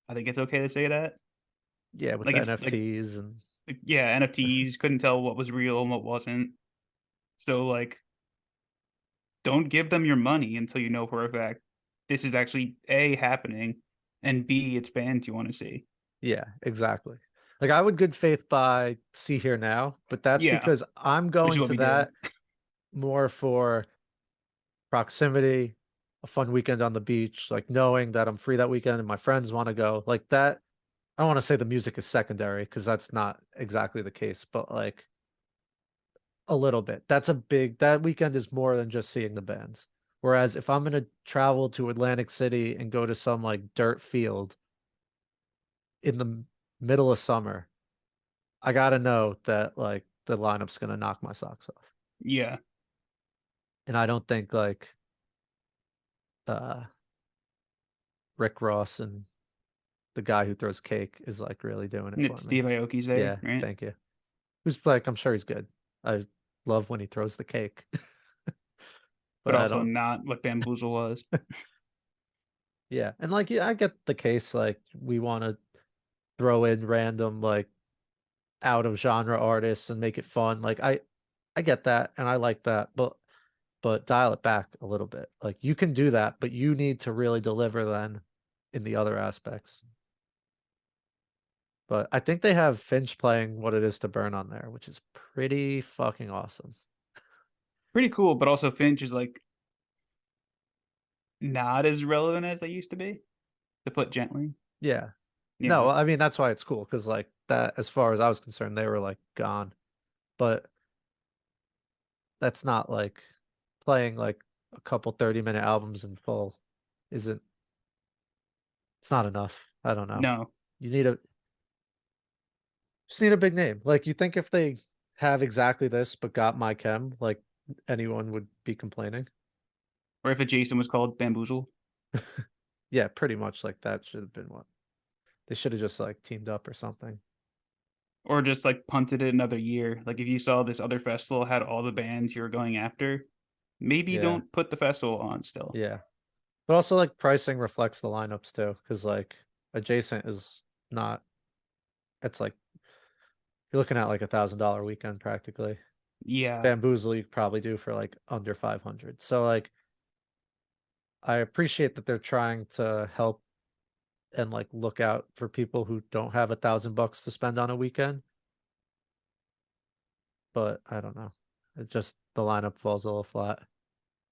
I think it's okay to say that. yeah, with Like the it's like NFTs and yeah, NFTs couldn't tell what was real and what wasn't. So like don't give them your money until you know for a fact this is actually A happening and B it's bands you want to see. yeah, exactly. Like I would good faith buy See Here Now, but that's Yeah, because I'm which is going what to we did. that more for proximity, a fun weekend on the beach, like knowing that I'm free that weekend and my friends want to go. Like that, I don't want to say the music is secondary because that's not exactly the case, but like a little bit. That's a big that weekend is more than just seeing the bands. Whereas if I'm gonna travel to Atlantic City and go to some like dirt field in the middle of summer, I gotta know that like the lineup's gonna knock my socks off. Yeah. And I don't think like uh Rick Ross and the guy who throws cake is like really doing it And for it's me. Steve Aoki's there, Yeah, right? thank you. Who's like I'm sure he's good. I love when he throws the cake. But But I also don't not what Bamboozle was. yeah. And like yeah, I get the case like we want to throw in random like out of genre artists and make it fun. Like I get that and I like that, but dial it back a little bit. Like you can do that, but you need to really deliver then in the other aspects. But I think they have Finch playing What It Is to Burn on there, which is pretty fucking awesome. Pretty cool, but also Finch is like not as relevant as they used to be, to put gently. Yeah. Yeah. No, I mean that's why it's cool because like that as far as I was concerned, they were like gone. But that's not like playing like a couple 30-minute albums in full isn't it's not enough. I don't know. No. You need a just need a big name. Like you think if they have exactly this but got My Chem, like anyone would be complaining. Or if a Jason was called Bamboozle. Yeah, pretty much like that should have been what they should have just like teamed up or something. Or just like punted it another year. Like if you saw this other festival had all the bands you were going after, maybe Yeah, don't put the festival on still. yeah. But also like pricing reflects the lineups too, because like adjacent is not. It's like you're looking at like $1,000 weekend practically. Yeah. Bamboozle you could probably do for like under 500. So like I appreciate that they're trying to help and like look out for people who don't have $1,000 to spend on a weekend. But I don't know. It just the lineup falls a little flat.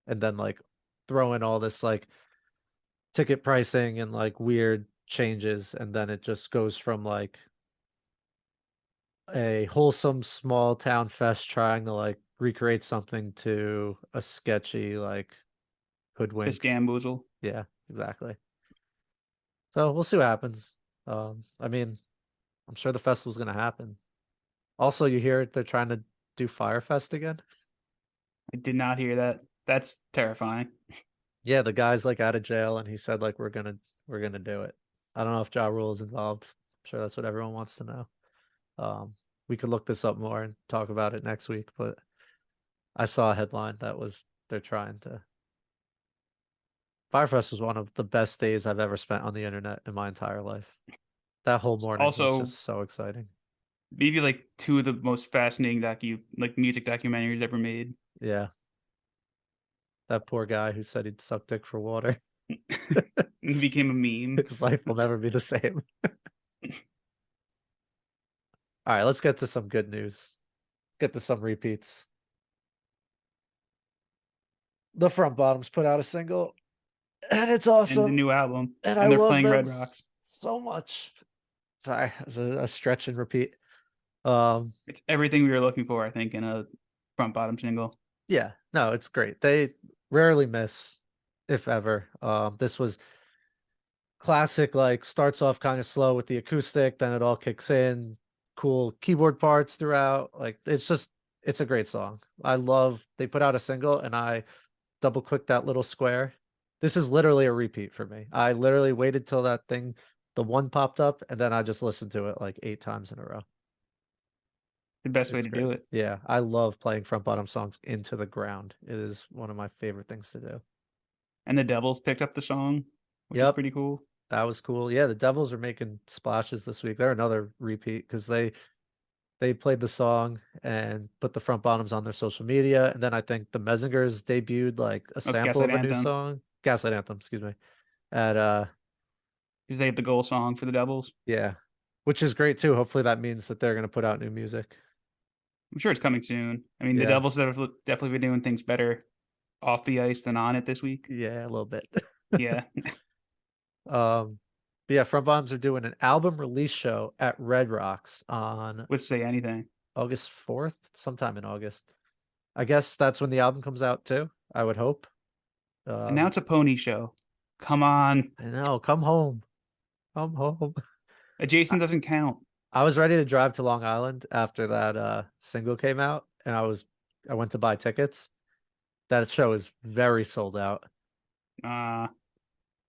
And then like throw in all this like ticket pricing and like weird changes, and then it just goes from like a wholesome small town fest trying to like recreate something to a sketchy like The hoodwink. Scamboozle. Yeah, exactly. So we'll see what happens. I mean, I'm sure the festival's gonna happen. Also, you hear they're trying to do Firefest again? I did not hear that. That's terrifying. Yeah, the guy's like out of jail and he said like we're gonna do it. I don't know if Ja Rule is involved. I'm sure that's what everyone wants to know. We could look this up more and talk about it next week, but I saw a headline that was they're trying to. Firefest was one of the best days I've ever spent on the internet in my entire life. That whole morning was Also, just so exciting. maybe like two of the most fascinating music documentaries ever made. Yeah, that poor guy who said he'd suck dick for water. It became a meme. His life will never be the same. All right, let's get to some good news. Let's get to some repeats. The Front Bottoms put out a single, and it's And the awesome, new album. and I And they're love playing Red them Rocks. so much. Sorry, it's a stretch and repeat. Um, It's everything we were looking for, I think, in a front bottom single. yeah, no, it's great. They rarely miss, if ever. This was classic, like starts off kind of slow with the acoustic, then it all kicks in, cool keyboard parts throughout. Like it's a great song. I love they put out a single and I double clicked that little square. This is literally a repeat for me. I literally waited till that thing, the one popped up, and then I just listened to it like 8 times in a row. The best way It's to great. do it. Yeah, I love playing front bottom songs into the ground. It is one of my favorite things to do. And the Devils picked up the song, which is Yep, pretty cool. that was cool. Yeah, the Devils are making splashes this week. They're another repeat because they played the song and put the front bottoms on their social media. And then I think the Messengers debuted like a Oh, sample Gaslight of a new Anthem. song. Gaslight Anthem, excuse me. At Because they have the goal song for the Devils. yeah. Which is great too. Hopefully that means that they're gonna put out new music. I'm sure it's coming soon. I mean, the Yeah. Devils have definitely been doing things better off the ice than on it this week. Yeah, a little bit. Yeah. Um but yeah, front bottoms are doing an album release show at Red Rocks on Would say anything. August 4th, sometime in August. I guess that's when the album comes out too. I would hope. And now Um, it's a pony show. Come on. I know. Come home. Come home. I, Adjacent doesn't count. I was ready to drive to Long Island after that single came out, and I went to buy tickets. That show is very sold out. Uh,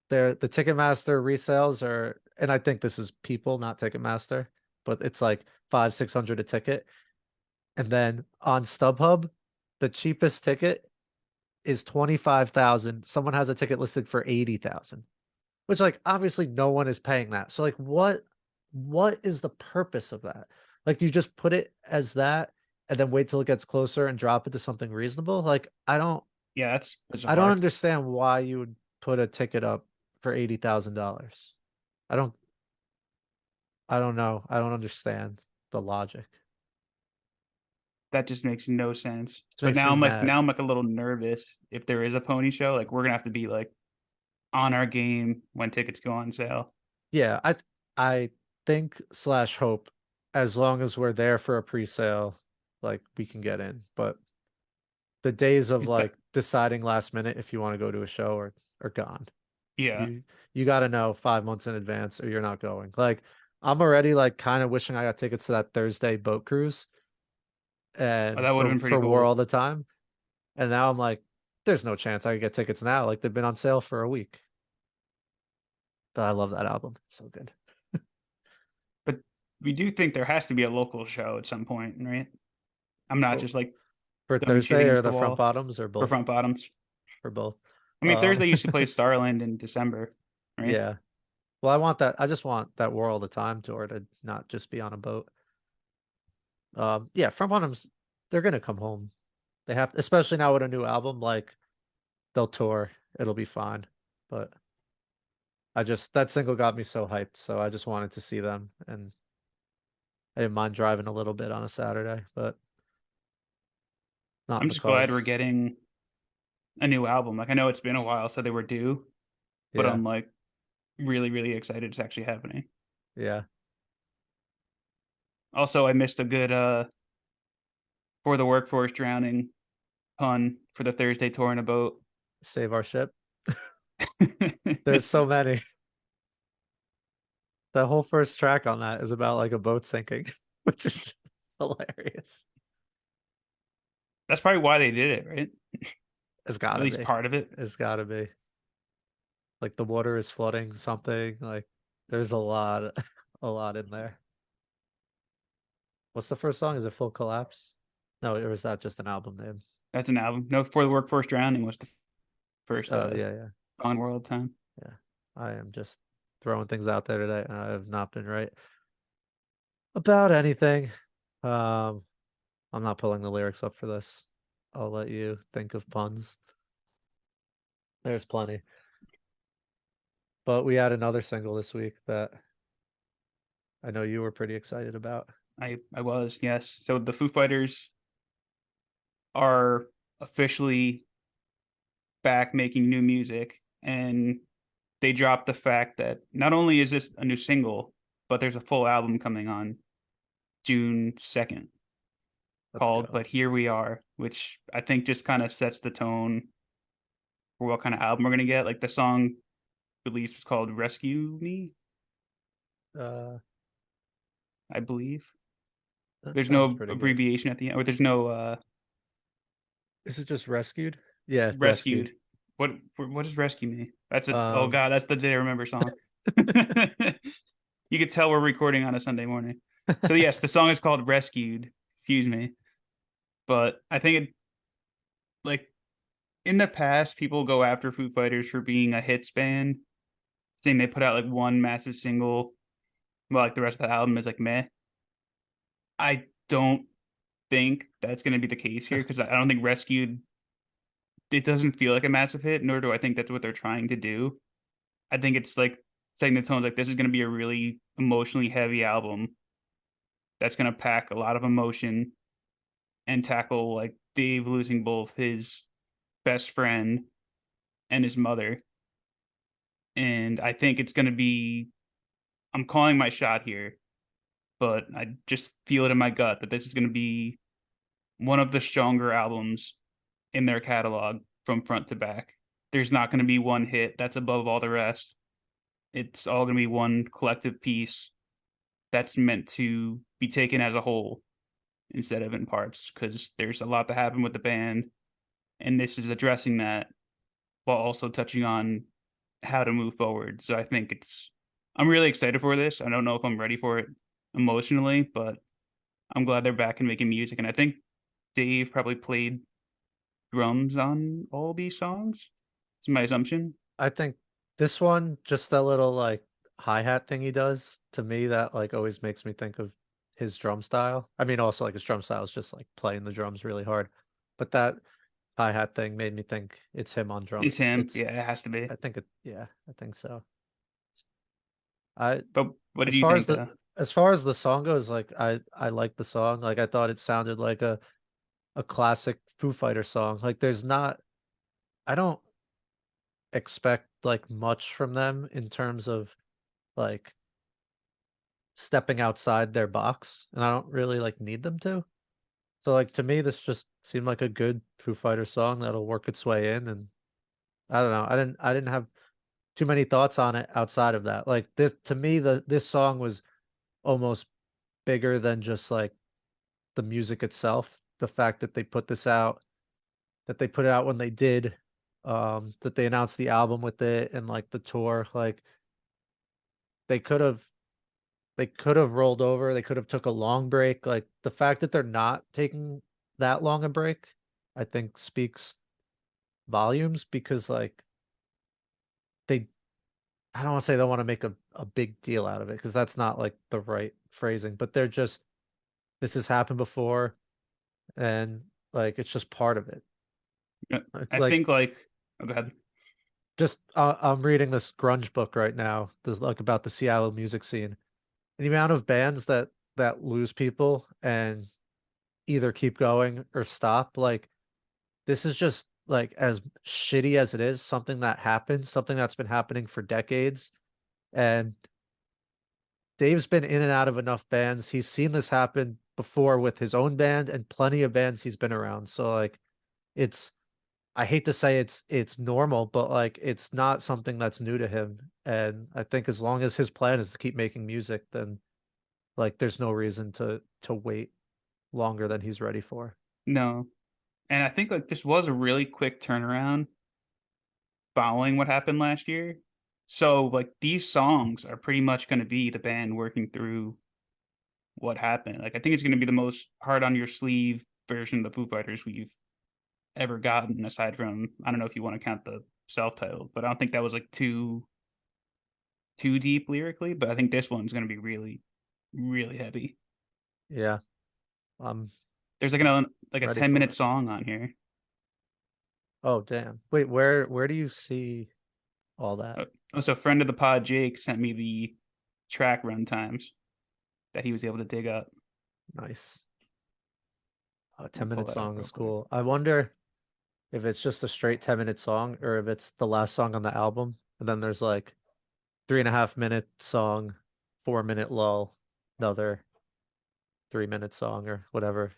The Ticketmaster resales are, and I think this is people, not Ticketmaster, but it's like 500-600 a ticket. And then on StubHub, the cheapest ticket is 25,000. Someone has a ticket listed for 80,000, which like obviously no one is paying that. So like what is the purpose of that? Like you just put it as that and then wait till it gets closer and drop it to something reasonable? Like yeah, that's I don't bizarre. understand why you would put a ticket up for $80,000. I don't I don't know. I don't understand the logic. That just makes no sense. It But makes me mad. now I'm like a little nervous if there is a pony show. Like we're gonna have to be like on our game when tickets go on sale. Yeah, I think slash hope as long as we're there for a pre-sale, like we can get in. But the days of Is that like deciding last minute if you want to go to a show are gone. yeah. You got to know 5 months in advance or you're not going. Like I'm already like kind of wishing I got tickets to that Thursday boat cruise Oh, and that would have been pretty for War cool. all the time. And now I'm like, there's no chance I could get tickets now. Like they've been on sale for a week. But I love that album. It's so good. But we do think there has to be a local show at some point, right? I'm not For, just like for throwing shit Thursday or against the the front wall bottoms or for both? front bottoms. For both. I mean, Thursday used to play Starland in December, right? Yeah. Well, I want that. I just want that War All the Time tour to not just be on a boat. Yeah, front bottoms, they're gonna come home. They have, especially now with a new album, like they'll tour. It'll be fine. But that single got me so hyped, so I just wanted to see them, and I didn't mind driving a little bit on a Saturday, but not in I'm the just glad cards. we're getting a new album. Like I know it's been a while, so they were due, but Yeah, I'm like really, really excited it's actually happening. yeah. Also, I missed a good for the workforce drowning pun for the Thursday tour in a boat. Save our ship. There's so many. The whole first track on that is about like a boat sinking, which is just hilarious. That's probably why they did it, right? It's At gotta least be. part of it. It's gotta be. Like the water is flooding something. Like there's a lot, a lot in there. What's the first song? Is it Full Collapse? No, or is that just an album name? That's an album. No, for the workforce drowning was the first Oh yeah, yeah, song in world time. yeah. I am just throwing things out there today, and I have not been right about anything. Um, I'm not pulling the lyrics up for this. I'll let you think of puns. There's plenty. But we had another single this week that I know you were pretty excited about. I was, yes. So the Foo Fighters are officially back making new music, and they dropped the fact that not only is this a new single, but there's a full album coming on June 2nd Let's called go. But Here We Are, which I think just kind of sets the tone for what kind of album we're gonna get. Like the song released was called Rescue Me, Uh, I believe. that There's sounds no pretty good. abbreviation at the end, or there's no Is it just Rescued? Yeah, Rescued. rescued. What does rescue me? That's a oh Um, god, that's the Day I Remember song. You could tell we're recording on a Sunday morning. So yes, the song is called Rescued. Excuse me. But I think it like in the past, people go after Foo Fighters for being a hits band, saying they put out like one massive single, while like the rest of the album is like meh. I don't think that's gonna be the case here because I don't think Rescued it doesn't feel like a massive hit, nor do I think that's what they're trying to do. I think it's like setting the tone like this is gonna be a really emotionally heavy album that's gonna pack a lot of emotion and tackle like Dave losing both his best friend and his mother. And I think it's gonna be I'm calling my shot here, but I just feel it in my gut that this is gonna be one of the stronger albums in their catalog from front to back. There's not gonna be one hit that's above all the rest. It's all gonna be one collective piece that's meant to be taken as a whole instead of in parts because there's a lot that happened with the band, and this is addressing that while also touching on how to move forward. So I think I'm really excited for this. I don't know if I'm ready for it emotionally, but I'm glad they're back and making music. And I think Dave probably played drums on all these songs. It's my assumption. I think this one, just that little like hi-hat thing he does, to me, that like always makes me think of his drum style. I mean, also like his drum style is just like playing the drums really hard. But that hi-hat thing made me think it's him on It's drums. him. Yeah, it has to be. I think yeah, I think so. I, But what did as you far as think the, though? as far as the song goes, like I like the song. Like I thought it sounded like a classic Foo Fighter song. Like I don't expect like much from them in terms of like stepping outside their box, and I don't really like need them to. So like to me, this just seemed like a good Foo Fighter song that'll work its way in, and I don't know. I didn't have too many thoughts on it outside of that. Like this to me, this song was almost bigger than just like the music itself. The fact that they put this out, that they put it out when they did, that they announced the album with it and like the tour, like they could have rolled over. They could have took a long break. Like the fact that they're not taking that long a break, I think speaks volumes because like they I don't want to say they want to make a big deal out of it because that's not like the right phrasing, but they're just this has happened before and like it's just part of it. Yeah, I Like think like oh, go ahead. just I'm reading this grunge book right now, this like about the Seattle music scene. And the amount of bands that lose people and either keep going or stop, like this is just like as shitty as it is, something that happened, something that's been happening for decades. And Dave's been in and out of enough bands. He's seen this happen before with his own band and plenty of bands he's been around. So like it's I hate to say it's normal, but like it's not something that's new to him. And I think as long as his plan is to keep making music, then like there's no reason to wait longer than he's ready for. No. And I think like this was a really quick turnaround following what happened last year. So like these songs are pretty much going to be the band working through what happened. Like I think it's going to be the most hard on your sleeve version of the Foo Fighters we've ever gotten, aside from I don't know if you want to count the self-titled, but I don't think that was like too deep lyrically. But I think this one's going to be really, really heavy. Yeah. I'm There's like a ready 10-minute for it. song on here. Oh damn. Wait, where do you see all that? Also, a friend of the pod, Jake, sent me the track run times that he was able to dig up. Nice. A I'll 10 pull minute that up song real is quick. cool. I wonder if it's just a straight 10-minute song or if it's the last song on the album. And then there's like 3.5 minute song, 4 minute lull, another 3 minute song or whatever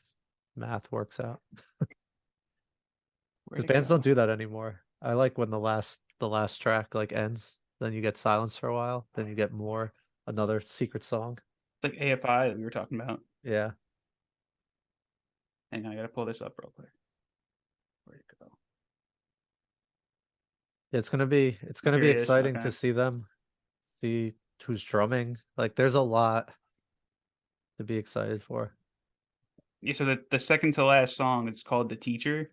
math works out. Where'd Because it bands don't go? do that anymore. I like when the last track like ends, then you get silence for a while, then you get more another secret song. It's like AFI that we were talking about. Yeah. Hang on, I gotta pull this up real quick. Where'd it go? It's gonna be Here it is. exciting to Okay. see them, see who's drumming. Like there's a lot to be excited for. Yeah, so the second to last song is called The Teacher.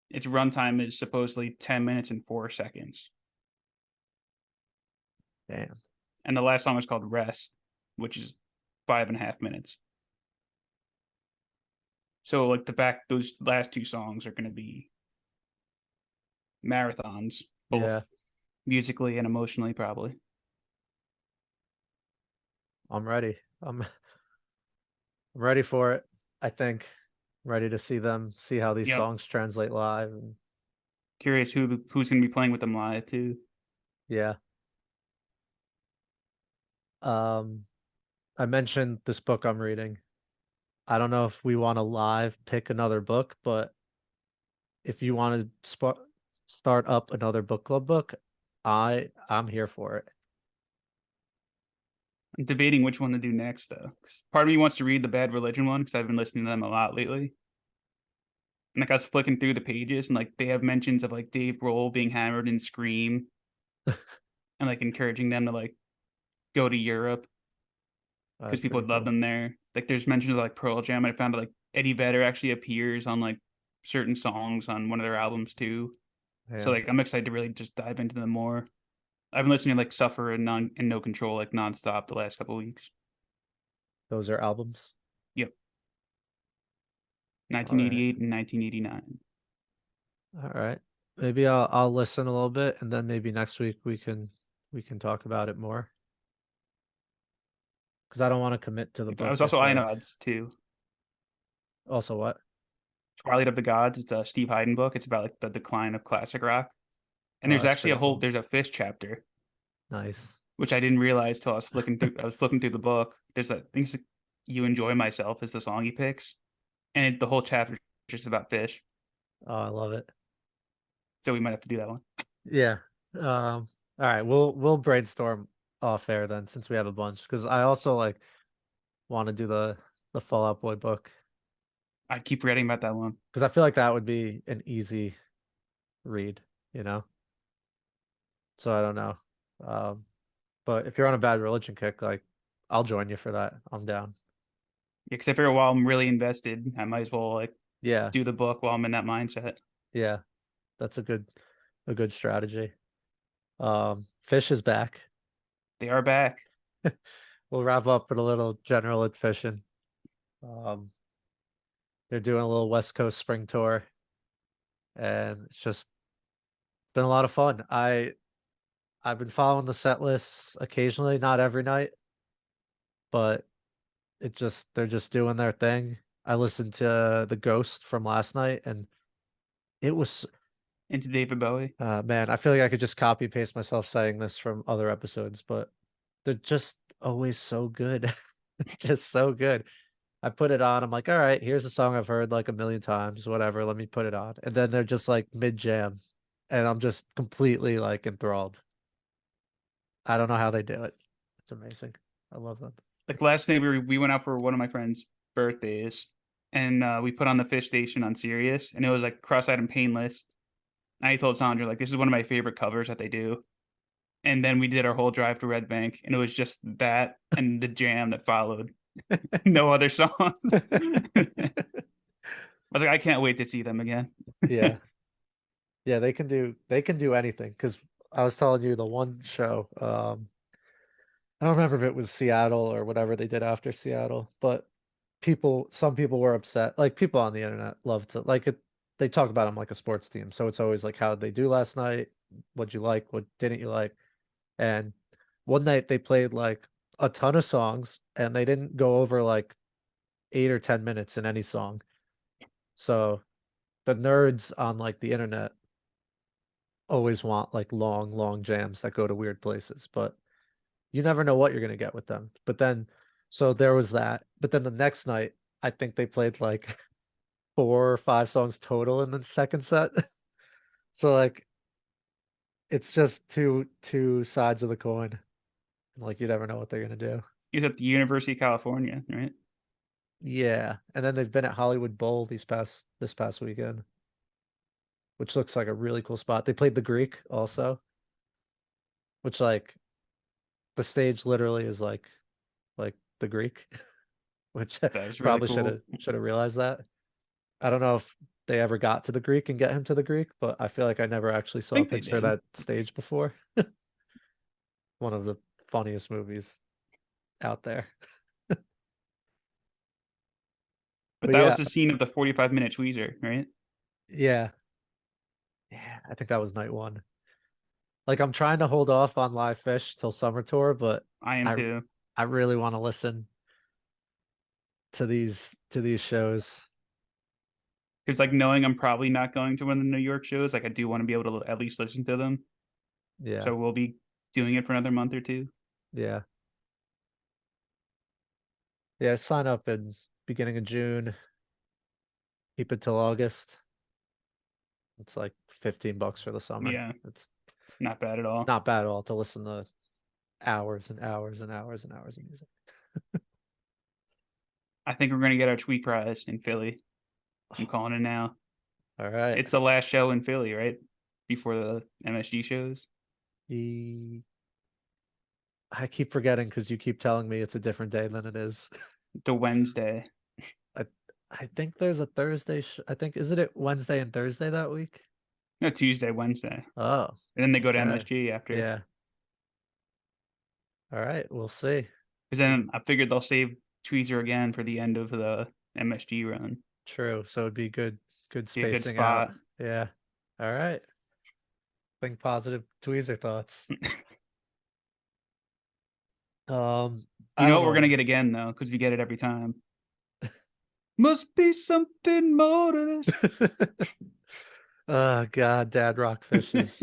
Its runtime is supposedly 10 minutes and 4 seconds. Damn. And the last song is called Rest, which is 5.5 minutes. So like those last two songs are gonna be marathons, both Yeah, musically and emotionally, probably. I'm ready. I'm ready for it. I think I'm ready to see how these Yep. songs translate live and Curious who's gonna be playing with them live too. yeah. Um I mentioned this book I'm reading. I don't know if we want to live pick another book, but if you want to start up another book club book, I'm here for it. I'm debating which one to do next though. 'Cause part of me wants to read the Bad Religion one because I've been listening to them a lot lately. And like I was flicking through the pages and like they have mentions of like Dave Grohl being hammered in Scream and like encouraging them to like go to Europe because That's people pretty would love cool. them there. Like there's mentions of like Pearl Jam, and I found out like Eddie Vedder actually appears on like certain songs on one of their albums too. So Damn. like I'm excited to really just dive into them more. I've been listening to like Suffer and No Control like nonstop the last couple of weeks. Those are albums. Yep, All right. 1988 and 1989. All right. Maybe I'll listen a little bit and then maybe next week we can talk about it more because I don't want to commit to the I book was if also like Odds too. also what? Twilight of the Gods. It's a Steve Hyden book. It's about like the decline of classic rock. And Oh, there's that's actually pretty a whole cool. there's a fifth chapter, Nice. which I didn't realize till I was flicking through. I was flipping through the book. There's a I think it's like, "You Enjoy Myself" is the song he picks, and the whole chapter is just about fish. Oh, I love it. So we might have to do that one. Yeah. All right, we'll brainstorm off air then since we have a bunch because I also like want to do the Fall Out Boy book I keep forgetting about that one. because I feel like that would be an easy read, you know? So I don't know. Um, But if you're on a Bad Religion kick, like I'll join you for that. I'm down. Except for while I'm really invested, I might as well like Yeah, do the book while I'm in that mindset. yeah, that's a good strategy. Fish is back. They are back. We'll wrap up with a little general ed fishing. Um, they're doing a little West Coast spring tour, and it's just been a lot of fun. I've been following the set lists occasionally, not every night, but they're just doing their thing. I listened to The Ghost from last night, and it was Into David Bowie. man, I feel like I could just copy paste myself saying this from other episodes, but they're just always so good. Just so good. I put it on. I'm like, all right, here's a song I've heard like a million times, whatever. Let me put it on. And then they're just like mid jam, and I'm just completely like enthralled. I don't know how they do it. It's amazing. I love them. Like last night we went out for one of my friends' birthdays, and we put on the Fish Station on Sirius, and it was like Cross-Eyed and Painless. And I told Sandra like this is one of my favorite covers that they do. And then we did our whole drive to Red Bank, and it was just that and the jam that followed. No other song. I was like, I can't wait to see them again. Yeah. Yeah, they can do anything. Because I was telling you the one show, I don't remember if it was Seattle or whatever they did after Seattle, but some people were upset. Like people on the internet love to like it. They talk about them like a sports team, so it's always like, how did they do last night? What'd you like? What didn't you like? And one night they played like a ton of songs, and they didn't go over like 8 or 10 minutes in any song. So the nerds on like the internet always want like long jams that go to weird places, but you never know what you're gonna get with them. But then, so there was that. But then the next night, I think they played like 4 or 5 songs total in the second set. So like it's just two sides of the coin. Like you never know what they're gonna do. He's at the University of California, right? Yeah. And then they've been at Hollywood Bowl this past weekend, which looks like a really cool spot. They played the Greek also, which like the stage literally is like the Greek, which That was really probably cool. should have realized that. I don't know if they ever got to the Greek and get him to the Greek, but I feel like I never actually I saw a think they picture of did. that stage before. One of the funniest movies out there. But But that was yeah, the scene of the 45-minute tweezer, right? yeah, yeah. I think that was night one. Like I'm trying to hold off on live fish till summer tour, but I am I too. I really want to listen to these shows. Because like knowing I'm probably not going to one of the New York shows, like I do want to be able to at least listen to them. Yeah, So we'll be doing it for another month or two. yeah, yeah. Sign up in beginning of June. Keep it till August. It's like $15 for the summer. Yeah, It's not bad at all. not bad at all to listen to hours and hours and hours and hours of music. I think we're gonna get our tweet prize in Philly. I'm calling it now. All right. It's the last show in Philly, right? Before the MSG shows. E I keep forgetting because you keep telling me it's a different day than it is. The Wednesday. I I think there's a Thursday. I think isn't it Wednesday and Thursday that week? No, Tuesday, Wednesday. Oh, And then they go to okay. MSG after. Yeah. All right. We'll see. Because then I figured they'll save Tweezer again for the end of the MSG run. True. So it'd be good Be a good spacing out. spot. Yeah. All right. Think positive tweezer thoughts. You I know don't what we're know. gonna get again though, because we get it every time. Must be something more to this. Oh God, Dad Rockfish is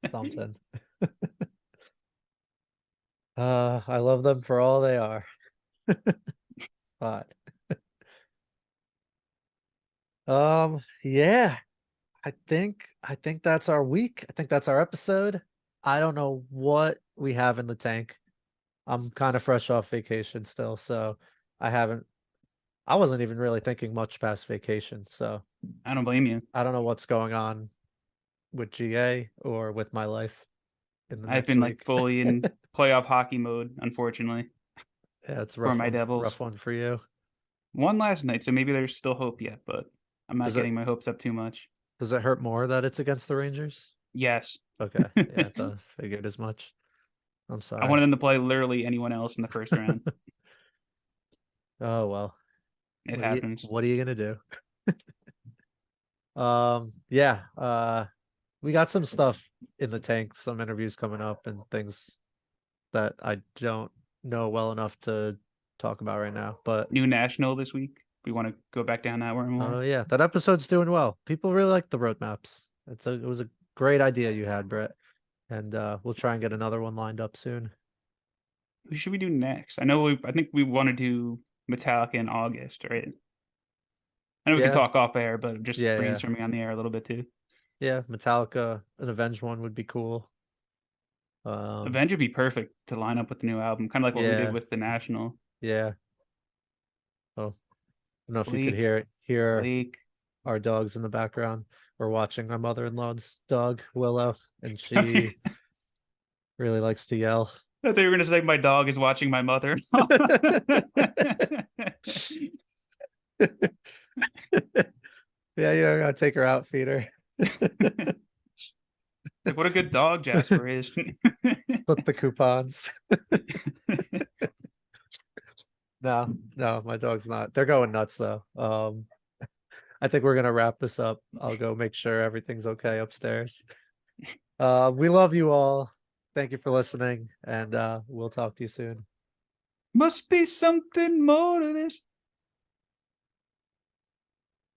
something. I love them for all they are. But yeah, I think that's our week. I think that's our episode. I don't know what we have in the tank. I'm kind of fresh off vacation still, so I wasn't even really thinking much past vacation, so I don't blame you. I don't know what's going on with GA or with my life. in the I've next been week. like fully in playoff hockey mode, unfortunately, Yeah, it's a for my Devils. rough one for you. Won last night, so maybe there's still hope yet, but I'm not Does it getting my hopes up too much. does it hurt more that it's against the Rangers? Yes. Okay, yeah, I I figured as much. I'm sorry. wanted them to play literally anyone else in the first round. Oh well. It happens. What are you gonna do? Yeah, we got some stuff in the tank, some interviews coming up and things that I don't know well enough to talk about right now. But New national this week. We want to go back down that one more. yeah, that episode's doing well. People really like the roadmaps. It was a great idea you had, Brett. And we'll try and get another one lined up soon. Who should we do next? I think we want to do Metallica in August, right? I know we can Yeah, talk off air, but just yeah. brainstorming on the air a little bit too. Yeah, Metallica, an Avenged one would be cool. Avenge would be perfect to line up with the new album, kind of like what we did Yeah, with the National. yeah. Oh, I don't know if you could Blake, hear Blake. our dogs in the background. We're watching my mother-in-law's dog, Willow, and I she really likes to yell. thought you were gonna say my dog is watching my mother. Yeah, you gotta take her out, feed her. Like, what a good dog Jasper is. Flip the coupons. No, my dog's not. They're going nuts though. I think we're gonna wrap this up. I'll go make sure everything's okay upstairs. We love you all. Thank you for listening, and we'll talk to you soon. Must be something more to this.